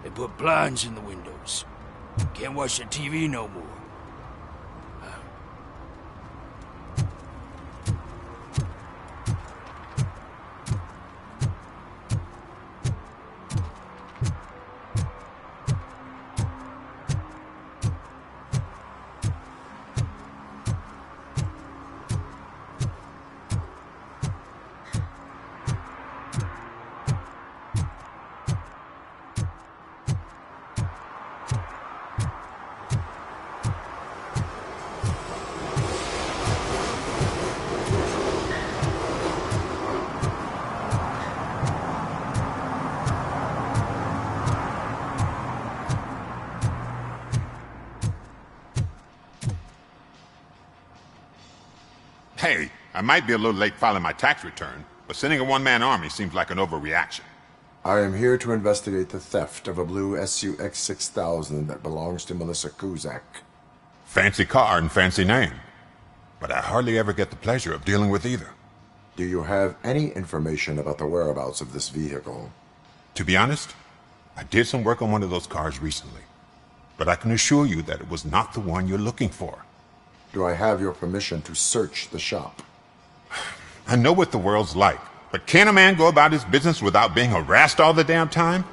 They put blinds in the windows. Can't watch the TV no more. Hey, I might be a little late filing my tax return, but sending a one-man army seems like an overreaction. I am here to investigate the theft of a blue SUX 6000 that belongs to Melissa Kuzak. Fancy car and fancy name, but I hardly ever get the pleasure of dealing with either. Do you have any information about the whereabouts of this vehicle? To be honest, I did some work on one of those cars recently, but I can assure you that it was not the one you're looking for. Do I have your permission to search the shop? I know what the world's like, but can a man go about his business without being harassed all the damn time?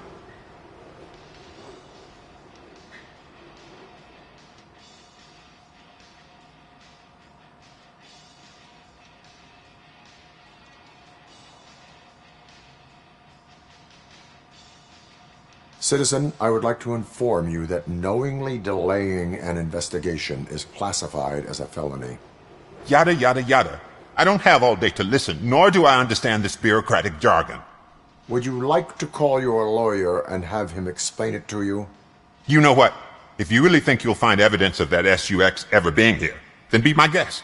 Citizen, I would like to inform you that knowingly delaying an investigation is classified as a felony. Yada, yada, yada. I don't have all day to listen, nor do I understand this bureaucratic jargon. Would you like to call your lawyer and have him explain it to you? You know what? If you really think you'll find evidence of that SUX ever being here, then be my guest.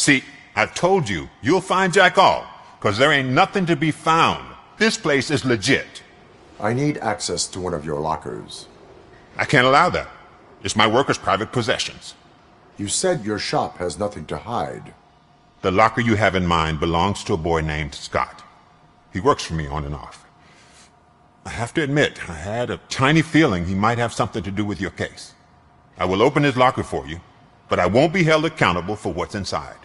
See, I told you, you'll find Jack all, because there ain't nothing to be found. This place is legit. I need access to one of your lockers. I can't allow that. It's my workers' private possessions. You said your shop has nothing to hide. The locker you have in mind belongs to a boy named Scott. He works for me on and off. I have to admit, I had a tiny feeling he might have something to do with your case. I will open his locker for you, but I won't be held accountable for what's inside.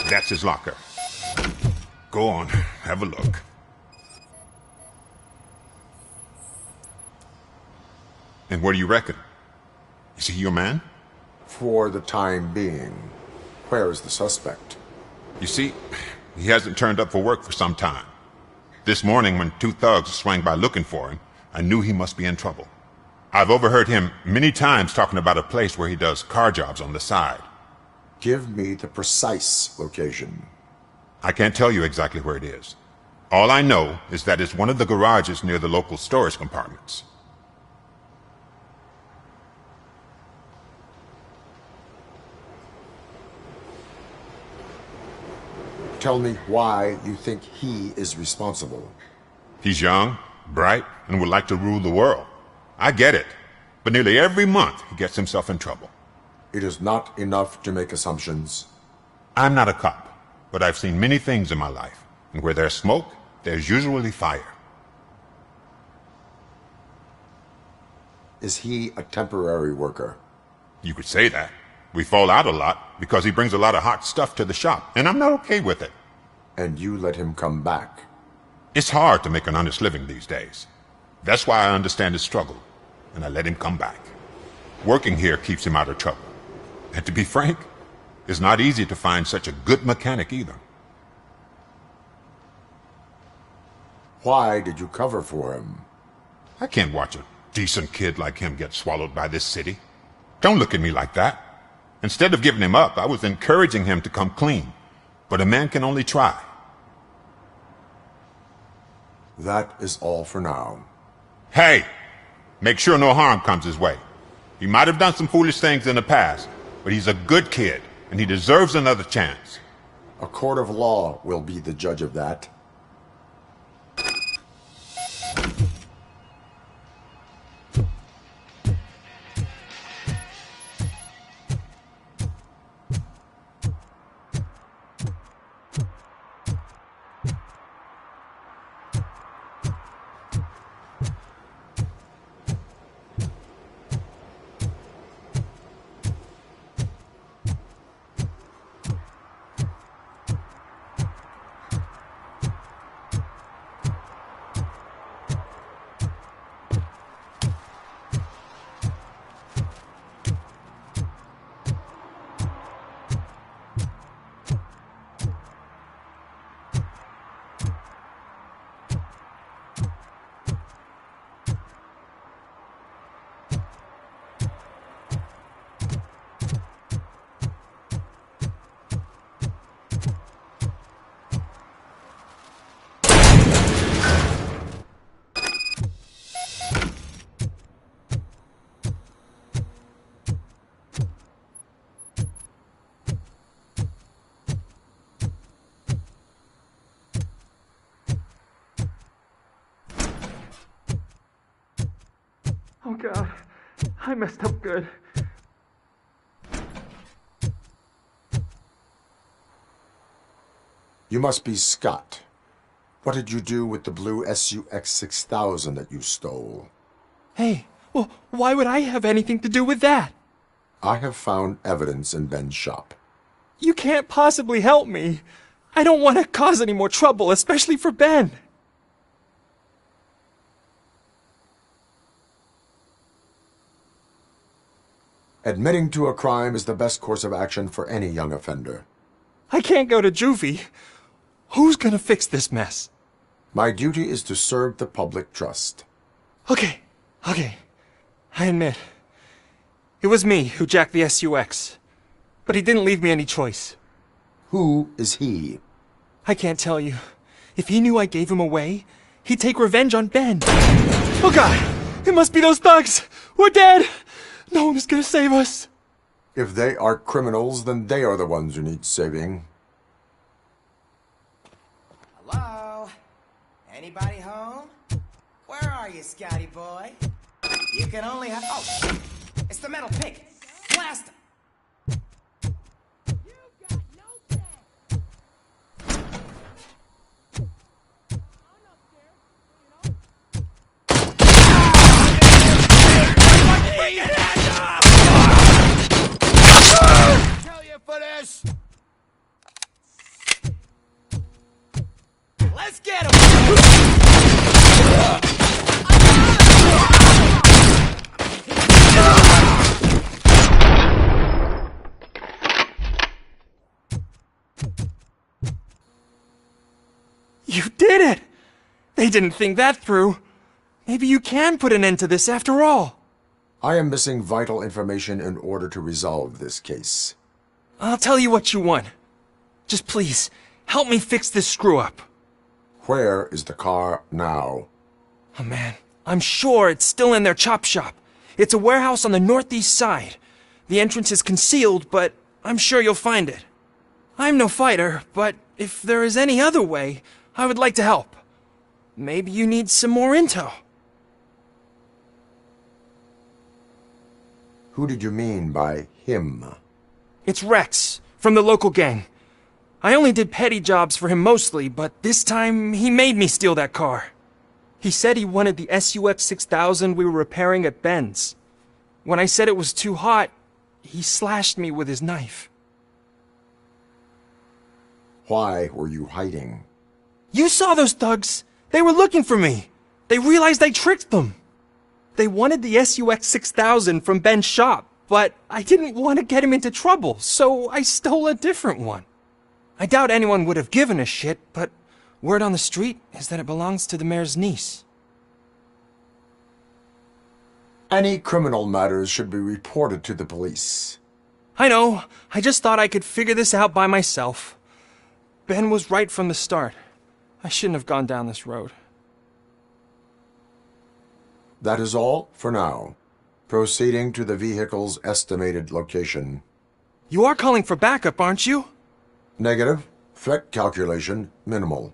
That's his locker. Go on, have a look. And what do you reckon? Is he your man? For the time being. Where is the suspect? You see, he hasn't turned up for work for some time. This morning, when two thugs swang by looking for him, I knew he must be in trouble. I've overheard him many times talking about a place where he does car jobs on the side. Give me the precise location. I can't tell you exactly where it is. All I know is that it's one of the garages near the local storage compartments. Tell me why you think he is responsible. He's young, bright, and would like to rule the world. I get it. But nearly every month he gets himself in trouble. It is not enough to make assumptions. I'm not a cop, but I've seen many things in my life. And where there's smoke, there's usually fire. Is he a temporary worker? You could say that. We fall out a lot because he brings a lot of hot stuff to the shop, and I'm not okay with it. And you let him come back? It's hard to make an honest living these days. That's why I understand his struggle, and I let him come back. Working here keeps him out of trouble. And to be frank, it's not easy to find such a good mechanic either. Why did you cover for him? I can't watch a decent kid like him get swallowed by this city. Don't look at me like that. Instead of giving him up, I was encouraging him to come clean. But a man can only try. That is all for now. Hey! Make sure no harm comes his way. He might have done some foolish things in the past, but he's a good kid, and he deserves another chance. A court of law will be the judge of that. Oh God, I messed up good. You must be Scott. What did you do with the blue SUX 6000 that you stole? Hey, well, why would I have anything to do with that? I have found evidence in Ben's shop. You can't possibly help me. I don't want to cause any more trouble, especially for Ben. Admitting to a crime is the best course of action for any young offender. I can't go to juvie. Who's gonna fix this mess? My duty is to serve the public trust. Okay. I admit. It was me who jacked the SUX. But he didn't leave me any choice. Who is he? I can't tell you. If he knew I gave him away, he'd take revenge on Ben. Oh God! It must be those thugs! We're dead! No one is gonna save us. If they are criminals, then they are the ones who need saving. Hello? Anybody home? Where are you, Scotty boy? You can only have... Oh! It's the metal pig! Blast him! Tell you for this! Let's get him! You did it! They didn't think that through. Maybe you can put an end to this after all. I am missing vital information in order to resolve this case. I'll tell you what you want. Just please, help me fix this screw-up. Where is the car now? Oh man, I'm sure it's still in their chop shop. It's a warehouse on the northeast side. The entrance is concealed, but I'm sure you'll find it. I'm no fighter, but if there is any other way, I would like to help. Maybe you need some more intel. Who did you mean by him? It's Rex, from the local gang. I only did petty jobs for him mostly, but this time he made me steal that car. He said he wanted the SUX 6000 we were repairing at Ben's. When I said it was too hot, he slashed me with his knife. Why were you hiding? You saw those thugs! They were looking for me! They realized I tricked them! They wanted the SUX 6000 from Ben's shop, but I didn't want to get him into trouble, so I stole a different one. I doubt anyone would have given a shit, but word on the street is that it belongs to the mayor's niece. Any criminal matters should be reported to the police. I know. I just thought I could figure this out by myself. Ben was right from the start. I shouldn't have gone down this road. That is all for now. Proceeding to the vehicle's estimated location. You are calling for backup, aren't you? Negative. Threat calculation minimal.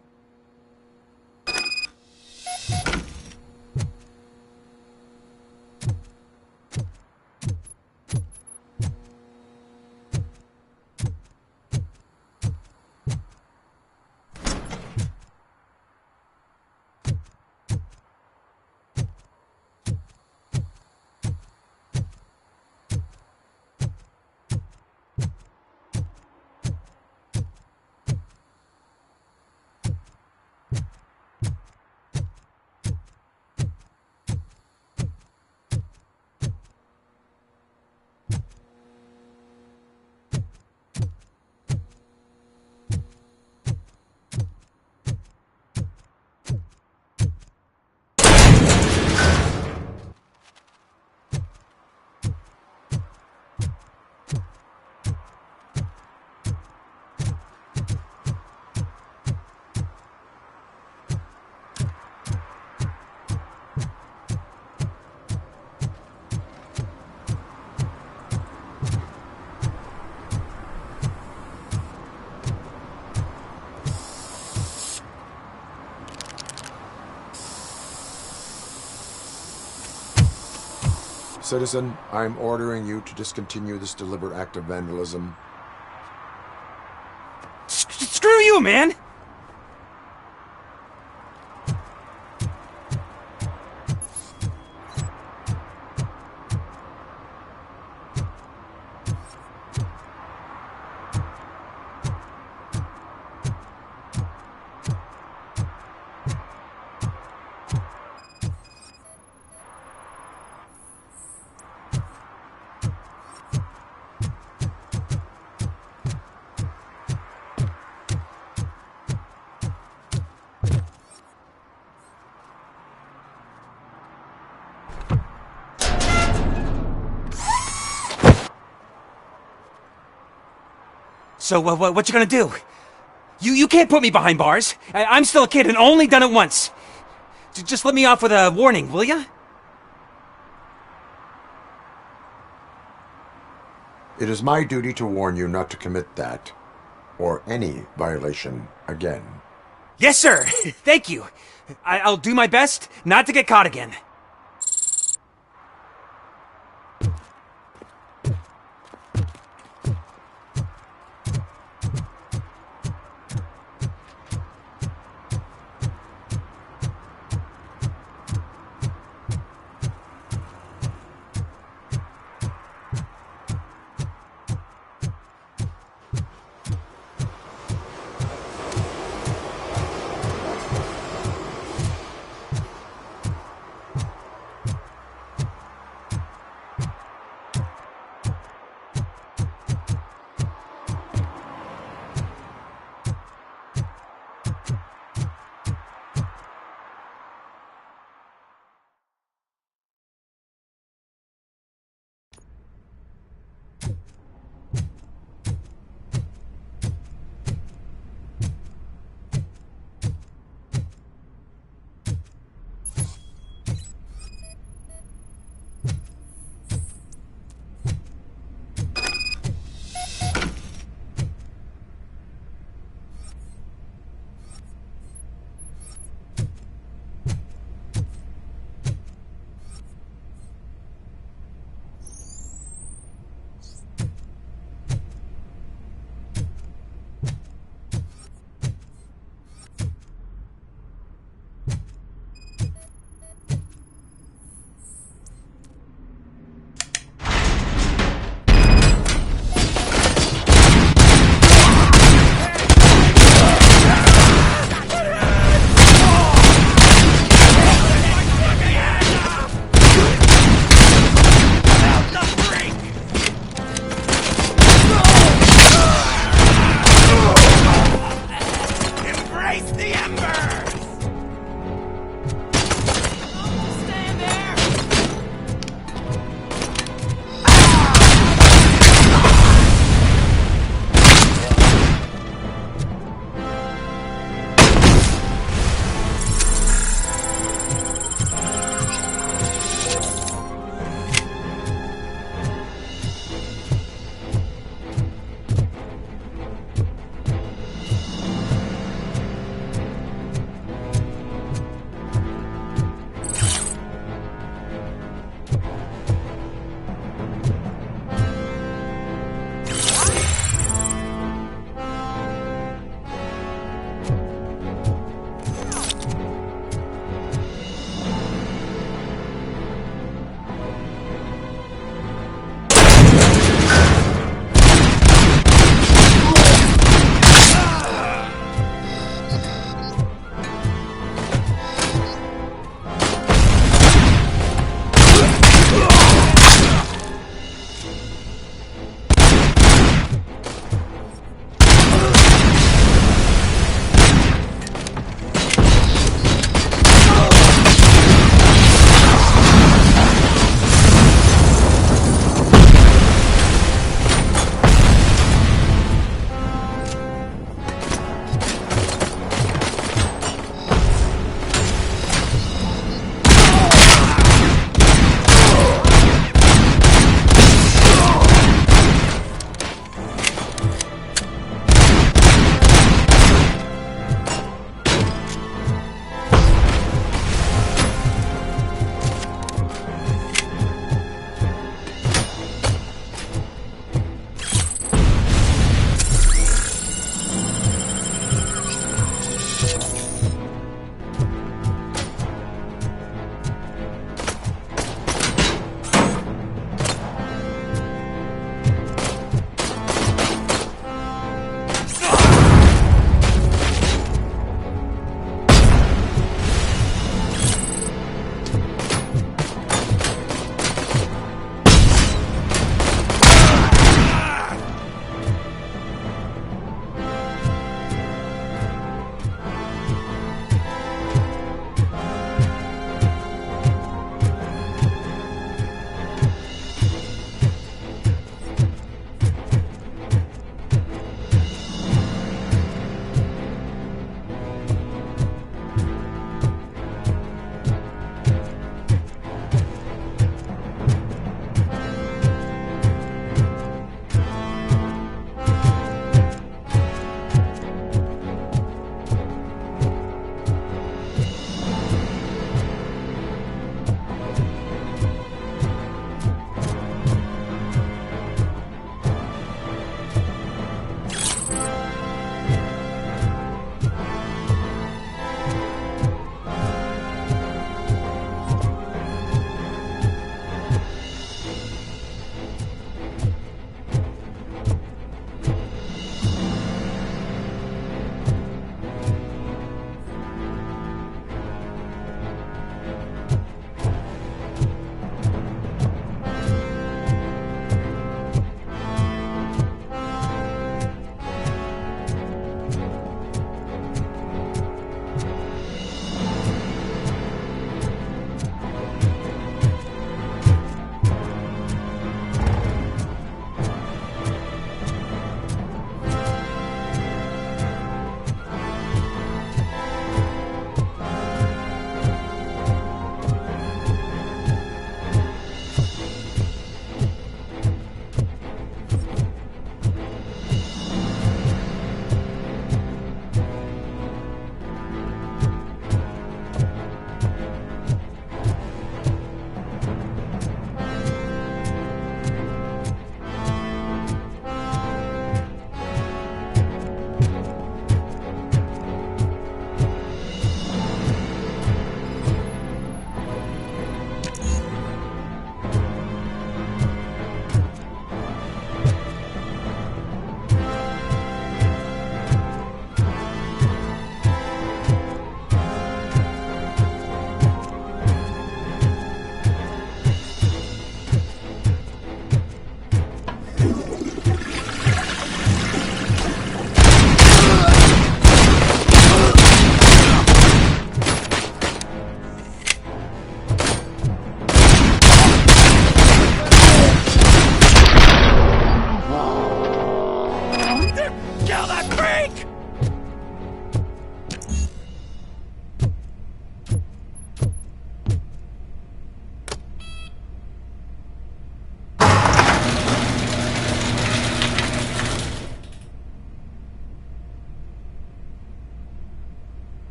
Citizen, I'm ordering you to discontinue this deliberate act of vandalism. Screw you, man! So, what you gonna do? You can't put me behind bars. I'm still a kid and only done it once. Just let me off with a warning, will ya? It is my duty to warn you not to commit that, or any violation again. Yes, sir. Thank you. I'll do my best not to get caught again.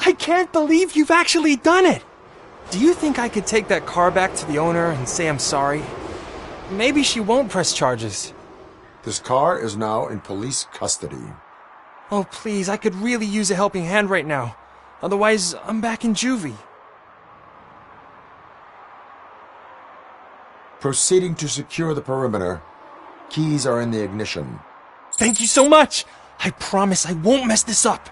I can't believe you've actually done it! Do you think I could take that car back to the owner and say I'm sorry? Maybe she won't press charges. This car is now in police custody. Oh, please, I could really use a helping hand right now. Otherwise, I'm back in juvie. Proceeding to secure the perimeter. Keys are in the ignition. Thank you so much! I promise I won't mess this up.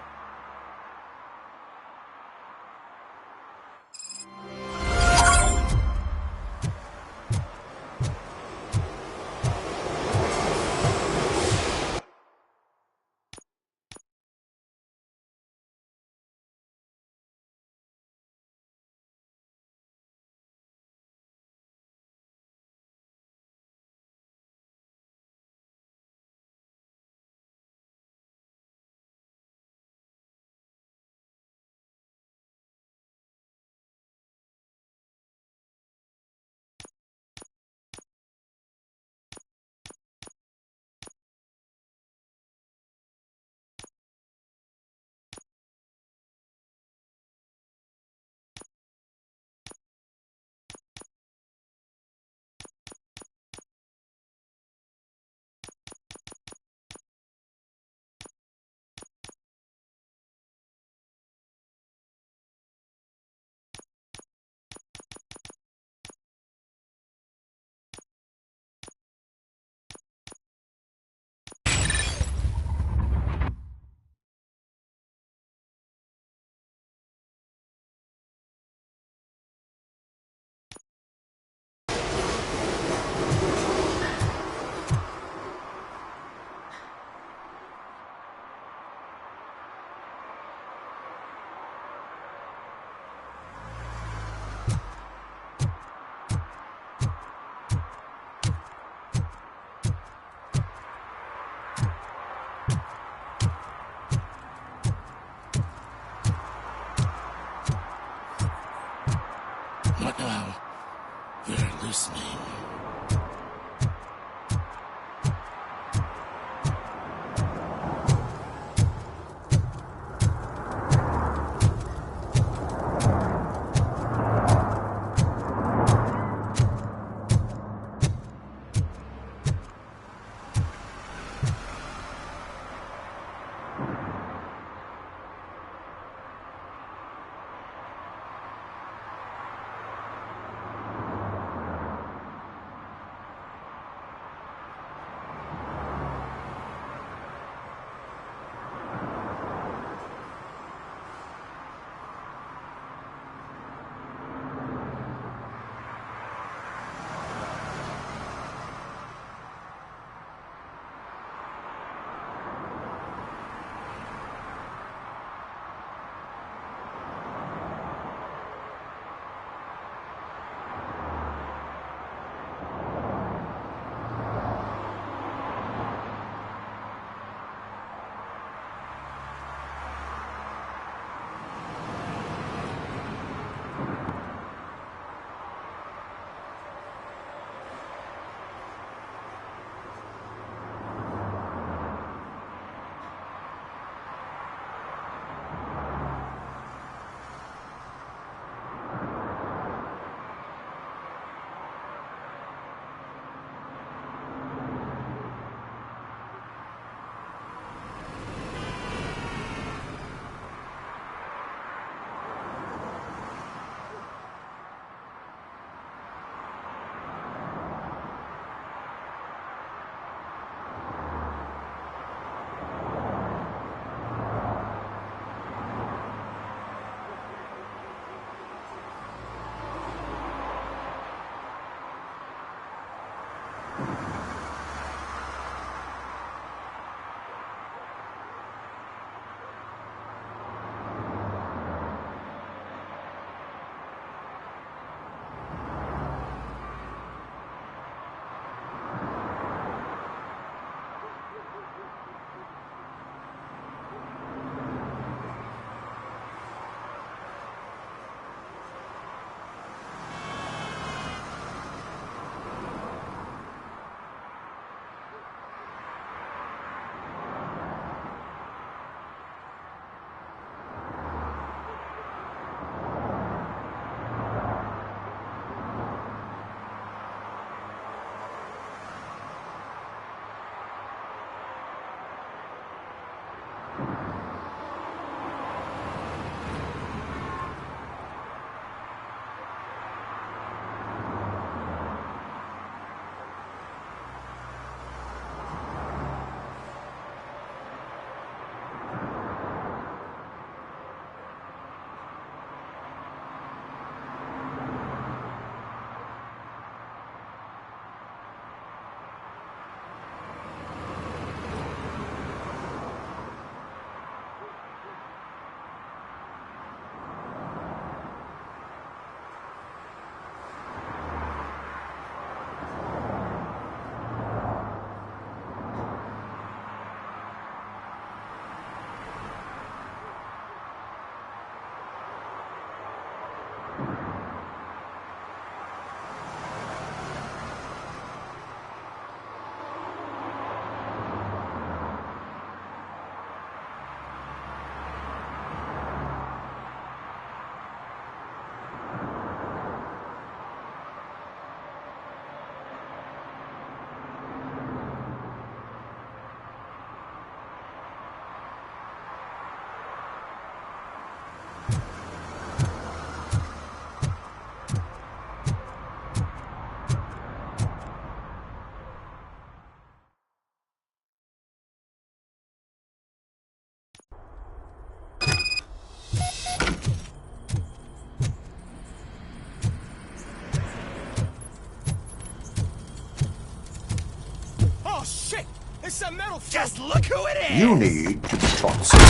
Just look who it is! You need to be taught something.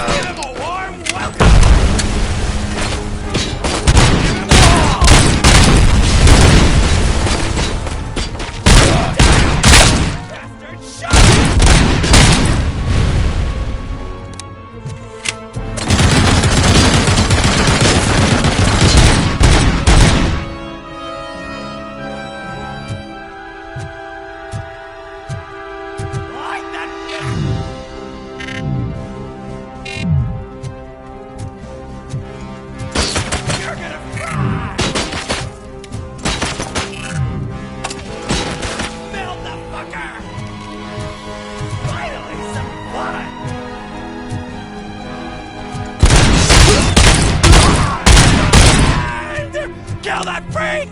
Give him a warm welcome! Kill that freak!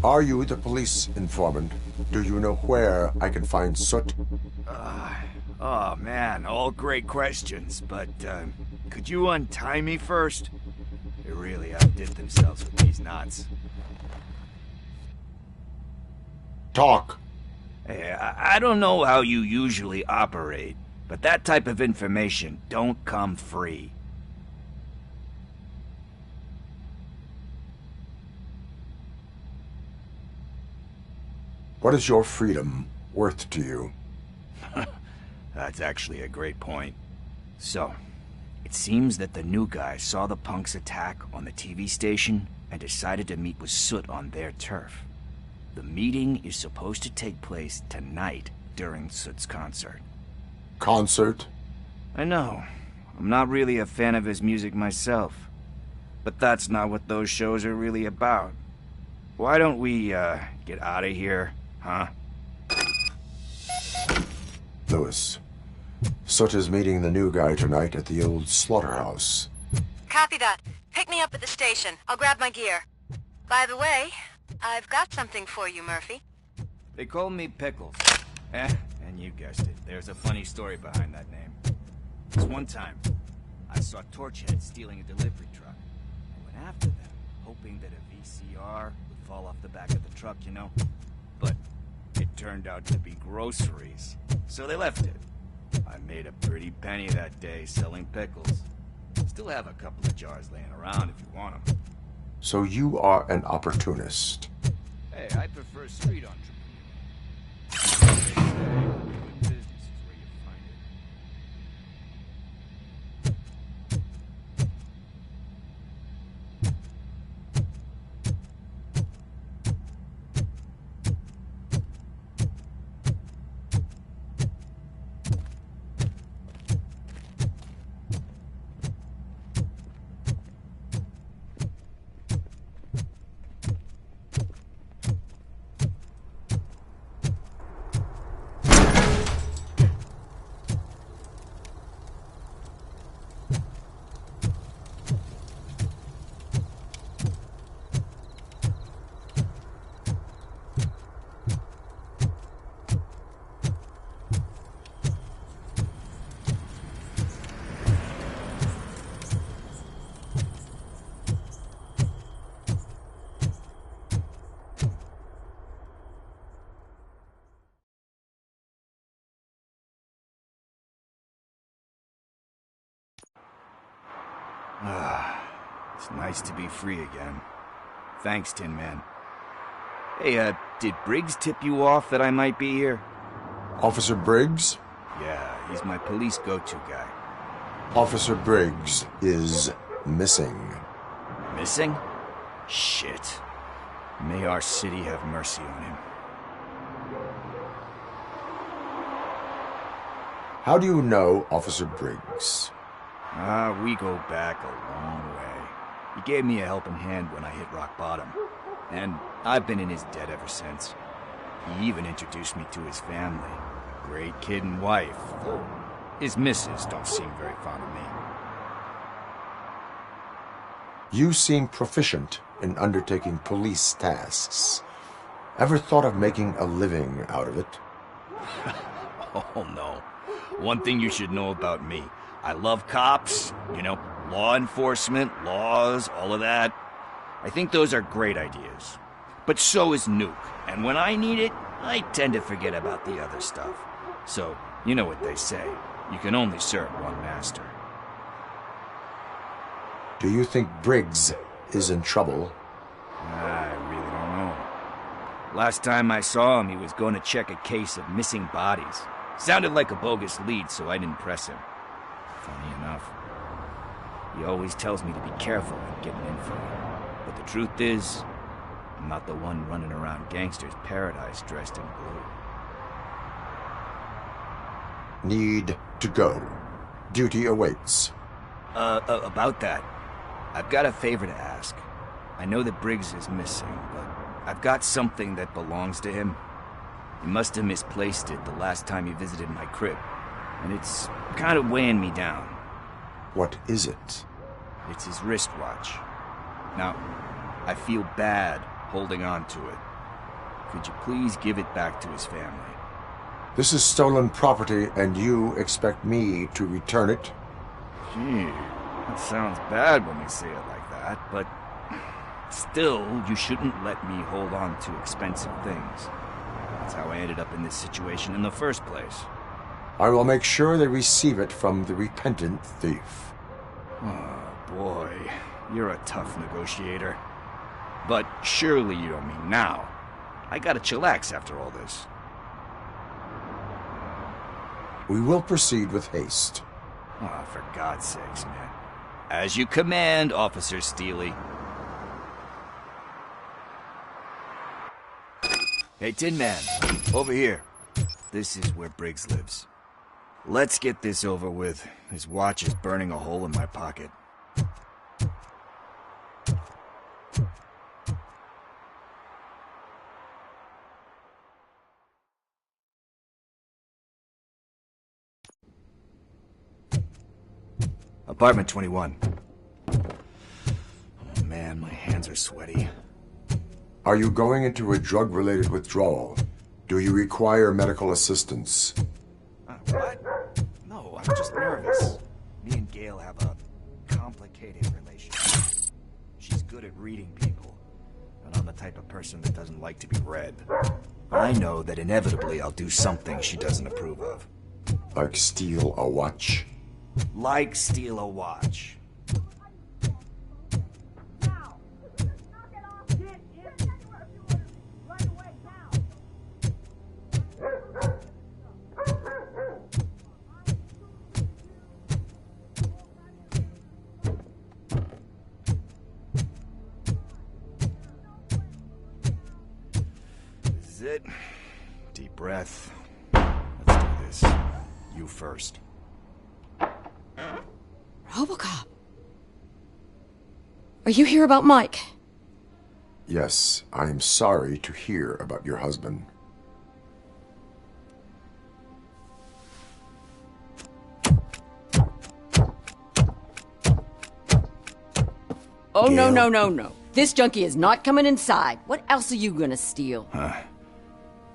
Are you the police informant? Do you know where I can find Soot? Oh man, all great questions, but could you untie me first? They really outdid themselves with these knots. Talk. Hey, I don't know how you usually operate, but that type of information don't come free. What is your freedom worth to you? That's actually a great point. So, it seems that the new guy saw the punks attack on the TV station and decided to meet with Soot on their turf. The meeting is supposed to take place tonight during Soot's concert. Concert? I know. I'm not really a fan of his music myself. But that's not what those shows are really about. Why don't we, get out of here, huh? Lewis, Soot is meeting the new guy tonight at the old slaughterhouse. Copy that. Pick me up at the station. I'll grab my gear. By the way, I've got something for you, Murphy. They call me Pickles. And you guessed it. There's a funny story behind that name. This one time, I saw Torchhead stealing a delivery truck. I went after them, hoping that a VCR would fall off the back of the truck, you know? But it turned out to be groceries, so they left it. I made a pretty penny that day selling pickles. Still have a couple of jars laying around if you want them. So you are an opportunist. Hey, I prefer street entrepreneur. Business is where you find it. It's nice to be free again. Thanks, Tin Man. Hey, did Briggs tip you off that I might be here? Officer Briggs? Yeah, he's my police go-to guy. Officer Briggs is missing. Missing? Shit. May our city have mercy on him. How do you know Officer Briggs? We go back a long way. He gave me a helping hand when I hit rock bottom. And I've been in his debt ever since. He even introduced me to his family. Great kid and wife, though his missus don't seem very fond of me. You seem proficient in undertaking police tasks. Ever thought of making a living out of it? Oh no. One thing you should know about me. I love cops, you know, law enforcement, laws, all of that. I think those are great ideas. But so is Nuke, and when I need it, I tend to forget about the other stuff. So, you know what they say, you can only serve one master. Do you think Briggs is in trouble? I really don't know. Last time I saw him, he was going to check a case of missing bodies. Sounded like a bogus lead, so I didn't press him. Funny enough. He always tells me to be careful when getting info. But the truth is, I'm not the one running around gangsters' paradise dressed in blue. Need to go. Duty awaits. About that, I've got a favor to ask. I know that Briggs is missing, but I've got something that belongs to him. He must have misplaced it the last time he visited my crib, and it's kind of weighing me down. What is it? It's his wristwatch. Now, I feel bad holding on to it, Could you please give it back to his family? This is stolen property, and you expect me to return it? Gee, that sounds bad when you say it like that, but still, you shouldn't let me hold on to expensive things. That's how I ended up in this situation in the first place. I will make sure they receive it from the repentant thief. Oh, boy. You're a tough negotiator. But surely you don't mean now. I gotta chillax after all this. We will proceed with haste. Oh, for God's sakes, man. As you command, Officer Steely. Hey, Tin Man, over here. This is where Briggs lives. Let's get this over with. His watch is burning a hole in my pocket. Apartment 21. Oh man, my hands are sweaty. Are you going into a drug-related withdrawal? Do you require medical assistance? What? No, I'm just nervous. Me and Gail have a complicated relationship. She's good at reading people, and I'm the type of person that doesn't like to be read. I know that inevitably I'll do something she doesn't approve of. Like steal a watch? Like steal a watch. This is it. Deep breath. Let's do this. You first. Robocop. Are you here about Mike? Yes, I am sorry to hear about your husband. Oh, Gail? No. This junkie is not coming inside. What else are you gonna steal?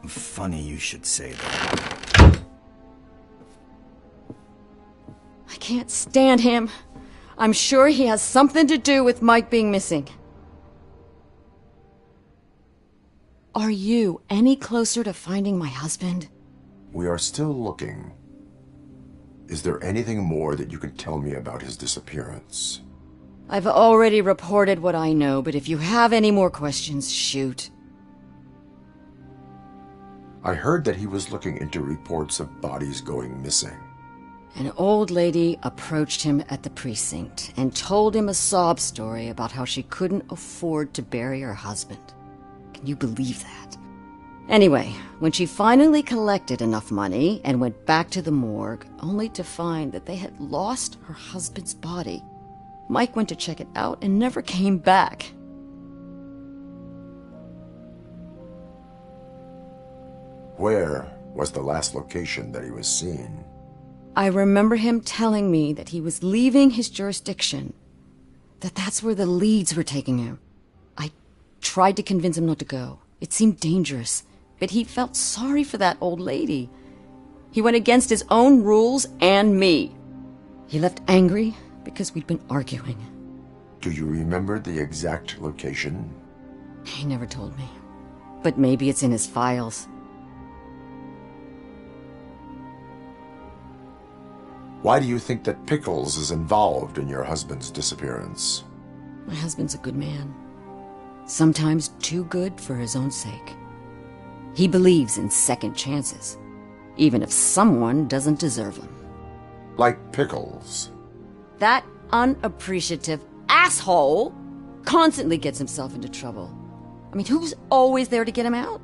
Funny you should say that. I can't stand him. I'm sure he has something to do with Mike being missing. Are you any closer to finding my husband? We are still looking. Is there anything more that you can tell me about his disappearance? I've already reported what I know, but if you have any more questions, shoot. I heard that he was looking into reports of bodies going missing. An old lady approached him at the precinct and told him a sob story about how she couldn't afford to bury her husband. Can you believe that? Anyway, when she finally collected enough money and went back to the morgue, only to find that they had lost her husband's body, Mike went to check it out and never came back. Where was the last location that he was seen? I remember him telling me that he was leaving his jurisdiction, that's where the leads were taking him. I tried to convince him not to go. It seemed dangerous, but he felt sorry for that old lady. He went against his own rules and me. He left angry because we'd been arguing. Do you remember the exact location? He never told me, but maybe it's in his files. Why do you think that Pickles is involved in your husband's disappearance? My husband's a good man. Sometimes too good for his own sake. He believes in second chances, even if someone doesn't deserve them. Like Pickles. That unappreciative asshole constantly gets himself into trouble. I mean, who's always there to get him out?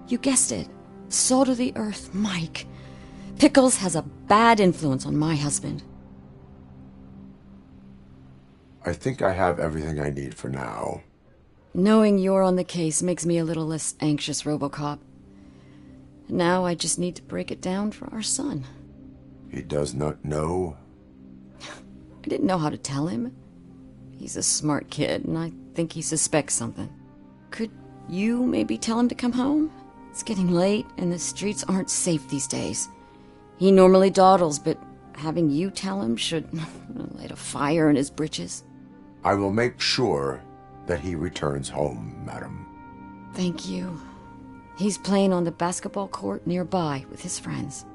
You guessed it. Salt of the earth, Mike. Pickles has a bad influence on my husband. I think I have everything I need for now. Knowing you're on the case makes me a little less anxious, Robocop. Now I just need to break it down for our son. He does not know? I didn't know how to tell him. He's a smart kid, and I think he suspects something. Could You maybe tell him to come home? It's getting late, and the streets aren't safe these days. He normally dawdles, but having you tell him should light a fire in his britches. I will make sure that he returns home, madam. Thank you. He's playing on the basketball court nearby with his friends.